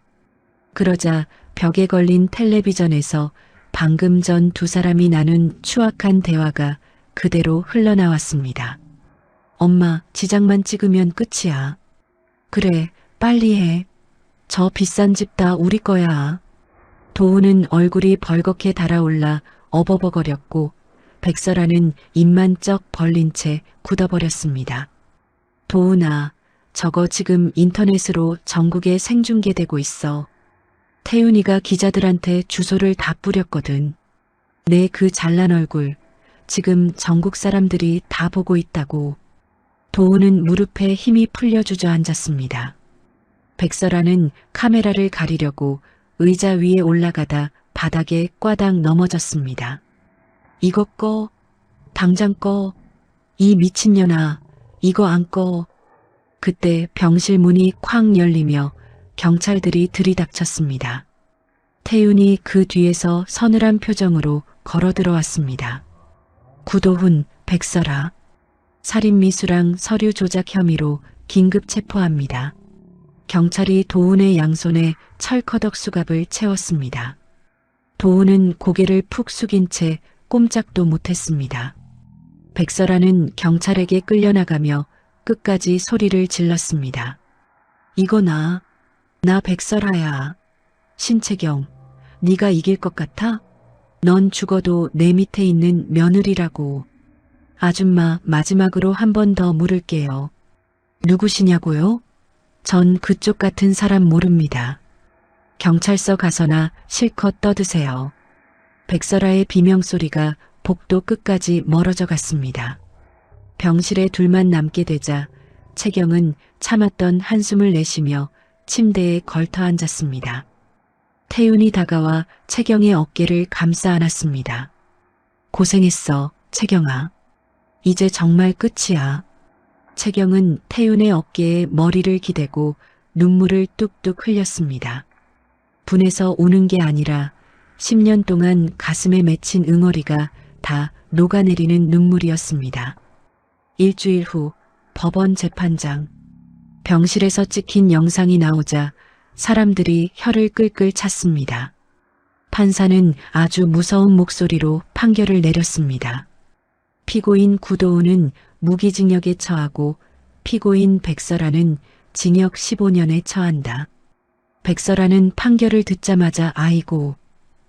그러자 벽에 걸린 텔레비전에서 방금 전 두 사람이 나눈 추악한 대화가 그대로 흘러나왔습니다. 엄마, 지장만 찍으면 끝이야. 그래, 빨리 해. 저 비싼 집 다 우리 거야. 도훈은 얼굴이 벌겋게 달아올라 어버버거렸고 백설아는 입만 쩍 벌린 채 굳어버렸습니다. 도훈아, 저거 지금 인터넷으로 전국에 생중계되고 있어. 태윤이가 기자들한테 주소를 다 뿌렸거든. 내 그 잘난 얼굴 지금 전국 사람들이 다 보고 있다고. 도훈은 무릎에 힘이 풀려 주저앉았습니다. 백설아는 카메라를 가리려고 의자 위에 올라가다 바닥에 꽈당 넘어졌습니다. 이거 꺼. 당장 꺼. 이 미친년아. 이거 안 꺼. 그때 병실 문이 쾅 열리며 경찰들이 들이닥쳤습니다. 태윤이 그 뒤에서 서늘한 표정으로 걸어 들어왔습니다. 구도훈, 백설아. 살인미수랑 서류 조작 혐의로 긴급 체포합니다. 경찰이 도훈의 양손에 철커덕 수갑을 채웠습니다. 도훈은 고개를 푹 숙인 채 꼼짝도 못했습니다. 백설아는 경찰에게 끌려나가며 끝까지 소리를 질렀습니다. 이거 나 백설아야. 신채경, 네가 이길 것 같아? 넌 죽어도 내 밑에 있는 며느리라고. 아줌마, 마지막으로 한 번 더 물을게요. 누구시냐고요? 전 그쪽 같은 사람 모릅니다. 경찰서 가서나 실컷 떠드세요. 백설아의 비명소리가 복도 끝까지 멀어져 갔습니다. 병실에 둘만 남게 되자 채경은 참았던 한숨을 내쉬며 침대에 걸터 앉았습니다. 태윤이 다가와 채경의 어깨를 감싸 안았습니다. 고생했어, 채경아. 이제 정말 끝이야. 채경은 태윤의 어깨에 머리를 기대고 눈물을 뚝뚝 흘렸습니다. 분해서 우는 게 아니라 10년 동안 가슴에 맺힌 응어리가 다 녹아내리는 눈물이었습니다. 일주일 후 법원 재판장. 병실에서 찍힌 영상이 나오자 사람들이 혀를 끌끌 찼습니다. 판사는 아주 무서운 목소리로 판결을 내렸습니다. 피고인 구도훈은 무기징역에 처하고 피고인 백설아는 징역 15년에 처한다. 백설아는 판결을 듣자마자 아이고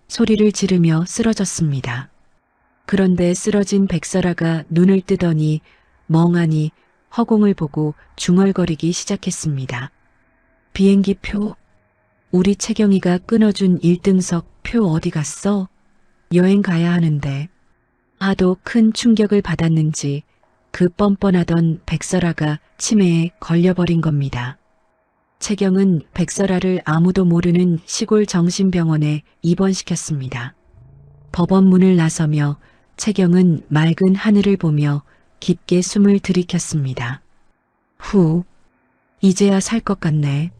소리를 지르며 쓰러졌습니다. 그런데 쓰러진 백설아가 눈을 뜨더니 멍하니 허공을 보고 중얼거리기 시작했습니다. 비행기 표, 우리 채경이가 끊어준 1등석 표 어디 갔어? 여행 가야 하는데. 하도 큰 충격을 받았는지 그 뻔뻔하던 백설아가 치매에 걸려버린 겁니다. 채경은 백설아를 아무도 모르는 시골 정신병원에 입원시켰습니다. 법원 문을 나서며 채경은 맑은 하늘을 보며 깊게 숨을 들이켰습니다. 후, 이제야 살 것 같네.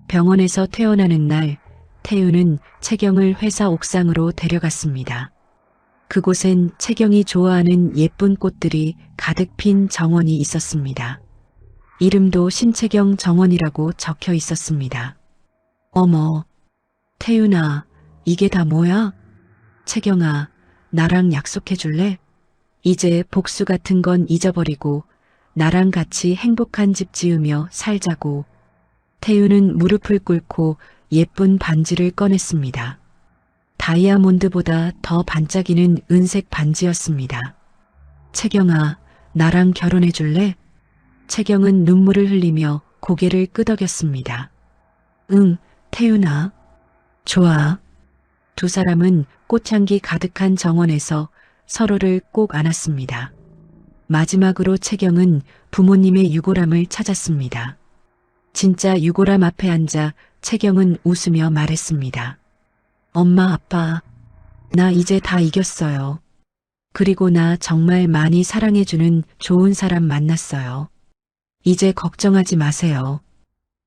병원에서 퇴원하는 날, 태윤은 채경을 회사 옥상으로 데려갔습니다. 그곳엔 채경이 좋아하는 예쁜 꽃들이 가득 핀 정원이 있었습니다. 이름도 신채경 정원이라고 적혀 있었습니다. 어머, 태윤아, 이게 다 뭐야? 채경아, 나랑 약속해 줄래? 이제 복수 같은 건 잊어버리고 나랑 같이 행복한 집 지으며 살자고. 태윤은 무릎을 꿇고 예쁜 반지를 꺼냈습니다. 다이아몬드보다 더 반짝이는 은색 반지였습니다. 채경아, 나랑 결혼해 줄래? 채경은 눈물을 흘리며 고개를 끄덕였습니다. 응, 태윤아. 좋아. 두 사람은 꽃향기 가득한 정원에서 서로를 꼭 안았습니다. 마지막으로 채경은 부모님의 유골함을 찾았습니다. 진짜 유골함 앞에 앉아 채경은 웃으며 말했습니다. 엄마, 아빠, 나 이제 다 이겼어요. 그리고 나 정말 많이 사랑해주는 좋은 사람 만났어요. 이제 걱정하지 마세요.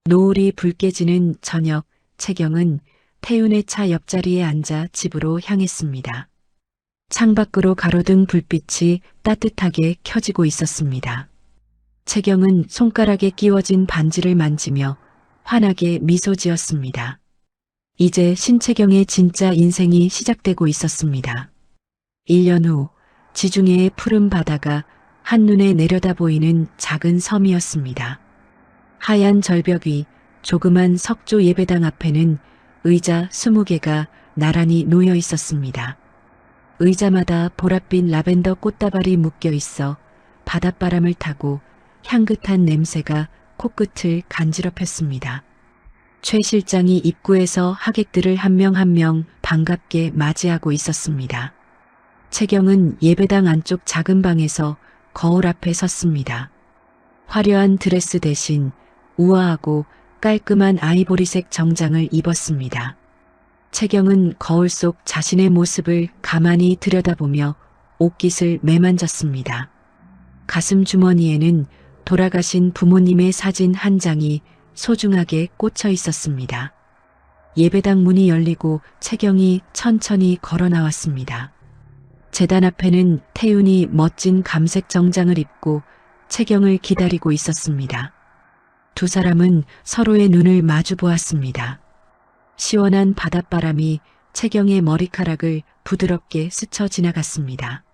노을이 붉게 지는 저녁, 채경은 태윤의 차 옆자리에 앉아 집으로 향했습니다. 창밖으로 가로등 불빛이 따뜻하게 켜지고 있었습니다. 채경은 손가락에 끼워진 반지를 만지며 환하게 미소 지었습니다. 이제 신채경의 진짜 인생이 시작되고 있었습니다. 1년 후 지중해의 푸른 바다가 한눈에 내려다 보이는 작은 섬이었습니다. 하얀 절벽 위 조그만 석조 예배당 앞에는 의자 20개가 나란히 놓여 있었습니다. 의자마다 보랏빛 라벤더 꽃다발이 묶여 있어 바닷바람을 타고 향긋한 냄새가 코끝을 간지럽혔습니다. 최 실장이 입구에서 하객들을 한 명 한 명 반갑게 맞이하고 있었습니다. 채경은 예배당 안쪽 작은 방에서 거울 앞에 섰습니다. 화려한 드레스 대신 우아하고 깔끔한 아이보리색 정장을 입었습니다. 채경은 거울 속 자신의 모습을 가만히 들여다보며 옷깃을 매만졌습니다. 가슴 주머니에는 돌아가신 부모님의 사진 한 장이 소중하게 꽂혀 있었습니다. 예배당 문이 열리고 채경이 천천히 걸어 나왔습니다. 제단 앞에는 태윤이 멋진 감색 정장을 입고 채경을 기다리고 있었습니다. 두 사람은 서로의 눈을 마주 보았습니다. 시원한 바닷바람이 채경의 머리카락을 부드럽게 스쳐 지나갔습니다.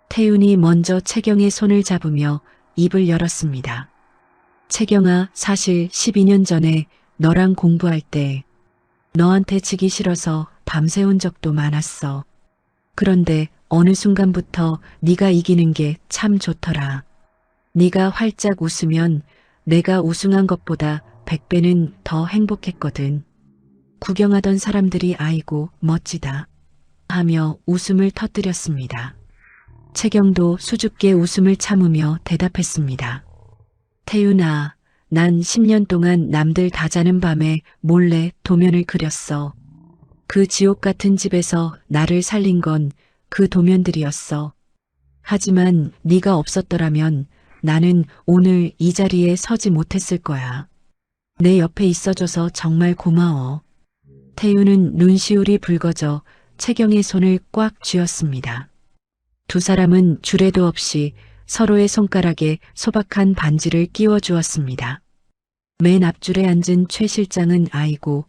태윤이 먼저 채경의 손을 잡으며 입을 열었습니다. 채경아, 사실 12년 전에 너랑 공부할 때 너한테 지기 싫어서 밤새운 적도 많았어. 그런데 어느 순간부터 네가 이기는 게 참 좋더라. 네가 활짝 웃으면 내가 우승한 것보다 100배는 더 행복했거든. 구경하던 사람들이 아이고 멋지다 하며 웃음을 터뜨렸습니다. 채경도 수줍게 웃음을 참으며 대답했습니다. 태윤아, 난 10년 동안 남들 다 자는 밤에 몰래 도면을 그렸어. 그 지옥 같은 집에서 나를 살린 건 그 도면들이었어. 하지만 네가 없었더라면 나는 오늘 이 자리에 서지 못했을 거야. 내 옆에 있어줘서 정말 고마워. 태우는 눈시울이 붉어져 채경의 손을 꽉 쥐었습니다. 두 사람은 주례도 없이 서로의 손가락에 소박한 반지를 끼워 주었습니다. 맨 앞줄에 앉은 최 실장은 아이고,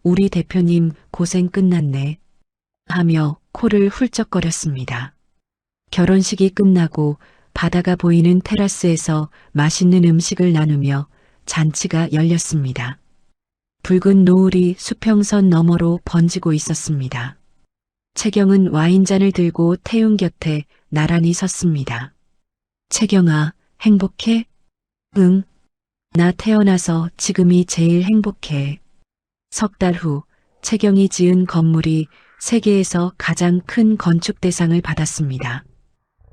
우리 대표님 고생 끝났네. 하며 코를 훌쩍거렸습니다. 결혼식이 끝나고 바다가 보이는 테라스에서 맛있는 음식을 나누며 잔치가 열렸습니다. 붉은 노을이 수평선 너머로 번지고 있었습니다. 채경은 와인잔을 들고 태훈 곁에 나란히 섰습니다. 채경아, 행복해? 응. 나 태어나서 지금이 제일 행복해. 석 달 후 채경이 지은 건물이 세계에서 가장 큰 건축 대상을 받았습니다.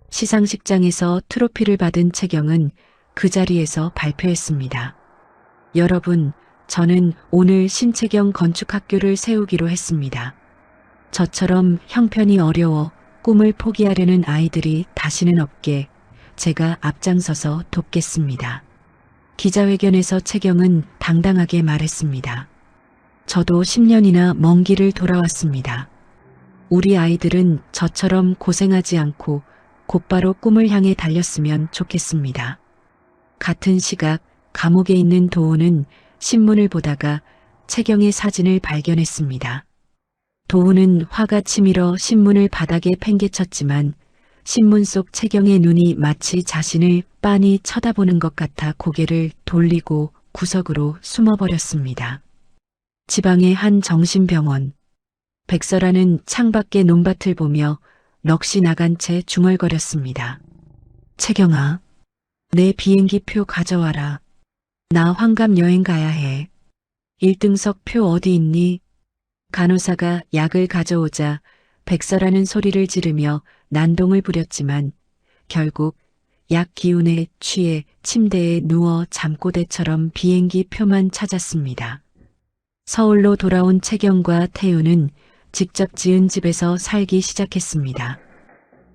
시상식장에서 트로피를 받은 채경은 그 자리에서 발표했습니다. 여러분, 저는 오늘 신채경 건축학교를 세우기로 했습니다. 저처럼 형편이 어려워 꿈을 포기하려는 아이들이 다시는 없게 제가 앞장서서 돕겠습니다. 기자회견에서 채경은 당당하게 말했습니다. 저도 10년이나 먼 길을 돌아왔습니다. 우리 아이들은 저처럼 고생하지 않고 곧바로 꿈을 향해 달렸으면 좋겠습니다. 같은 시각 감옥에 있는 도훈은 신문을 보다가 채경의 사진을 발견했습니다. 도훈은 화가 치밀어 신문을 바닥에 팽개쳤지만 신문 속 채경의 눈이 마치 자신을 빤히 쳐다보는 것 같아 고개를 돌리고 구석으로 숨어버렸습니다. 지방의 한 정신병원. 백설아는 창밖의 논밭을 보며 넋이 나간 채 중얼거렸습니다. 채경아, 내 비행기 표 가져와라. 나 환갑 여행 가야 해. 1등석 표 어디 있니? 간호사가 약을 가져오자 백설아는 소리를 지르며 난동을 부렸지만 결국 약 기운에 취해 침대에 누워 잠꼬대처럼 비행기 표만 찾았습니다. 서울로 돌아온 채경과 태우는 직접 지은 집에서 살기 시작했습니다.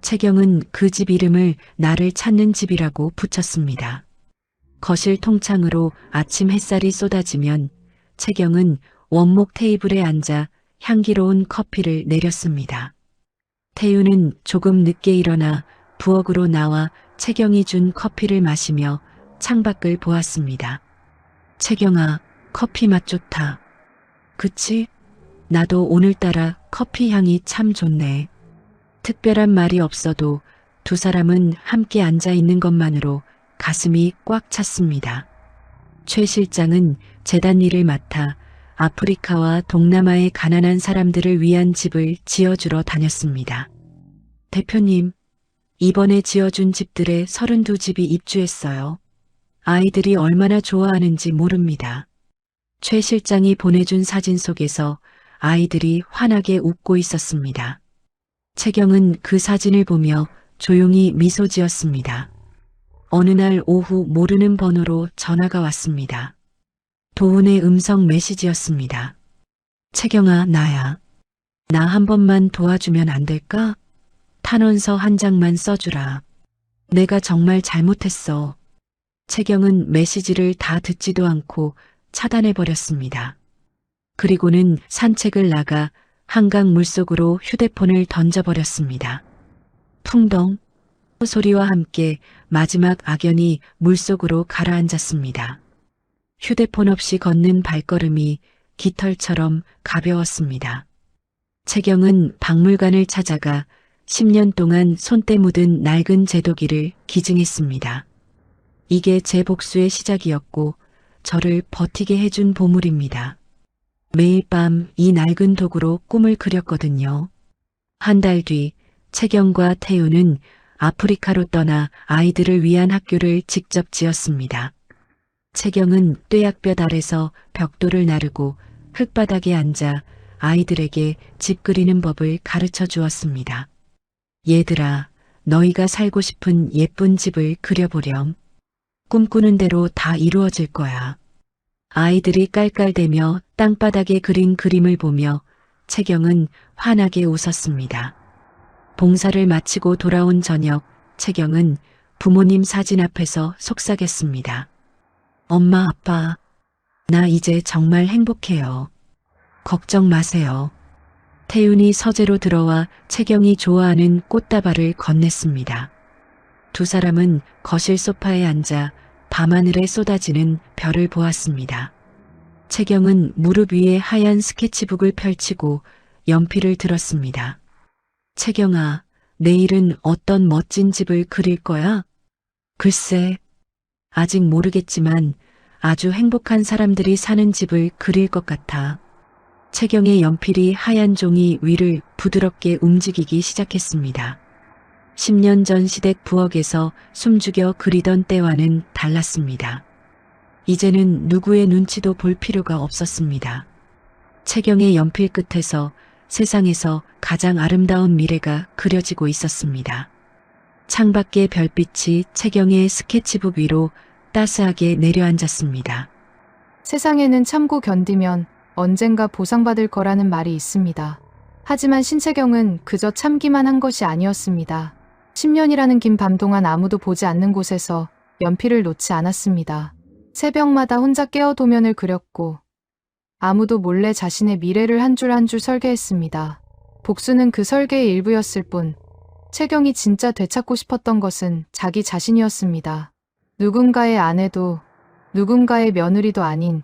채경은 그 집 이름을 나를 찾는 집이라고 붙였습니다. 거실 통창으로 아침 햇살이 쏟아지면 채경은 원목 테이블에 앉아 향기로운 커피를 내렸습니다. 태우는 조금 늦게 일어나 부엌으로 나와 채경이 준 커피를 마시며 창밖을 보았습니다. 채경아, 커피 맛 좋다. 그치? 나도 오늘따라 커피 향이 참 좋네. 특별한 말이 없어도 두 사람은 함께 앉아 있는 것만으로 가슴이 꽉 찼습니다. 최 실장은 재단 일을 맡아 아프리카와 동남아의 가난한 사람들을 위한 집을 지어주러 다녔습니다. 대표님, 이번에 지어준 집들의 32집이 입주했어요. 아이들이 얼마나 좋아하는지 모릅니다. 최 실장이 보내준 사진 속에서 아이들이 환하게 웃고 있었습니다. 채경은 그 사진을 보며 조용히 미소 지었습니다. 어느 날 오후 모르는 번호로 전화가 왔습니다. 도훈의 음성 메시지였습니다. 채경아, 나야. 나 한 번만 도와주면 안 될까? 탄원서 한 장만 써주라. 내가 정말 잘못했어. 채경은 메시지를 다 듣지도 않고 차단해버렸습니다. 그리고는 산책을 나가 한강 물속으로 휴대폰을 던져버렸습니다. 풍덩 소리와 함께 마지막 악연이 물속으로 가라앉았습니다. 휴대폰 없이 걷는 발걸음이 깃털처럼 가벼웠습니다. 채경은 박물관을 찾아가 10년 동안 손때 묻은 낡은 제도기를 기증했습니다. 이게 제 복수의 시작이었고 저를 버티게 해준 보물입니다. 매일 밤 이 낡은 도구로 꿈을 그렸거든요. 한 달 뒤 채경과 태우는 아프리카로 떠나 아이들을 위한 학교를 직접 지었습니다. 채경은 뙤약볕 아래서 벽돌을 나르고 흙바닥에 앉아 아이들에게 집 그리는 법을 가르쳐 주었습니다. 얘들아, 너희가 살고 싶은 예쁜 집을 그려보렴. 꿈꾸는 대로 다 이루어질 거야. 아이들이 깔깔대며 땅바닥에 그린 그림을 보며 채경은 환하게 웃었습니다. 봉사를 마치고 돌아온 저녁, 채경은 부모님 사진 앞에서 속삭였습니다. 엄마, 아빠, 나 이제 정말 행복해요. 걱정 마세요. 태윤이 서재로 들어와 채경이 좋아하는 꽃다발을 건넸습니다. 두 사람은 거실 소파에 앉아 밤하늘에 쏟아지는 별을 보았습니다. 채경은 무릎 위에 하얀 스케치북을 펼치고 연필을 들었습니다. 채경아, 내일은 어떤 멋진 집을 그릴 거야? 글쎄, 아직 모르겠지만 아주 행복한 사람들이 사는 집을 그릴 것 같아. 채경의 연필이 하얀 종이 위를 부드럽게 움직이기 시작했습니다. 10년 전 시댁 부엌에서 숨죽여 그리던 때와는 달랐습니다. 이제는 누구의 눈치도 볼 필요가 없었습니다. 채경의 연필 끝에서 세상에서 가장 아름다운 미래가 그려지고 있었습니다. 창밖의 별빛이 채경의 스케치북 위로 따스하게 내려앉았습니다. 세상에는 참고 견디면 언젠가 보상받을 거라는 말이 있습니다. 하지만 신채경은 그저 참기만 한 것이 아니었습니다. 10년이라는 긴 밤 동안 아무도 보지 않는 곳에서 연필을 놓지 않았습니다. 새벽마다 혼자 깨어 도면을 그렸고 아무도 몰래 자신의 미래를 한 줄 한 줄 설계했습니다. 복수는 그 설계의 일부였을 뿐 채경이 진짜 되찾고 싶었던 것은 자기 자신이었습니다. 누군가의 아내도 누군가의 며느리도 아닌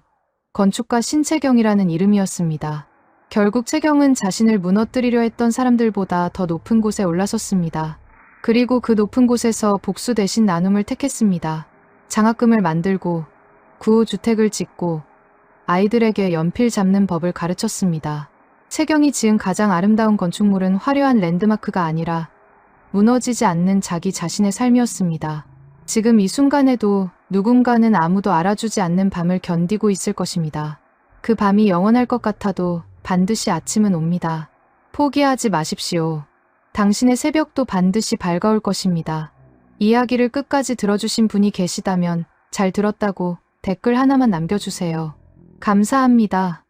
건축가 신채경이라는 이름이었습니다. 결국 채경은 자신을 무너뜨리려 했던 사람들보다 더 높은 곳에 올라섰습니다. 그리고 그 높은 곳에서 복수 대신 나눔을 택했습니다. 장학금을 만들고 구호주택을 짓고 아이들에게 연필 잡는 법을 가르쳤습니다. 채경이 지은 가장 아름다운 건축물은 화려한 랜드마크가 아니라 무너지지 않는 자기 자신의 삶이었습니다. 지금 이 순간에도 누군가는 아무도 알아주지 않는 밤을 견디고 있을 것입니다. 그 밤이 영원할 것 같아도 반드시 아침은 옵니다. 포기하지 마십시오. 당신의 새벽도 반드시 밝아올 것입니다. 이야기를 끝까지 들어주신 분이 계시다면 잘 들었다고 댓글 하나만 남겨주세요. 감사합니다.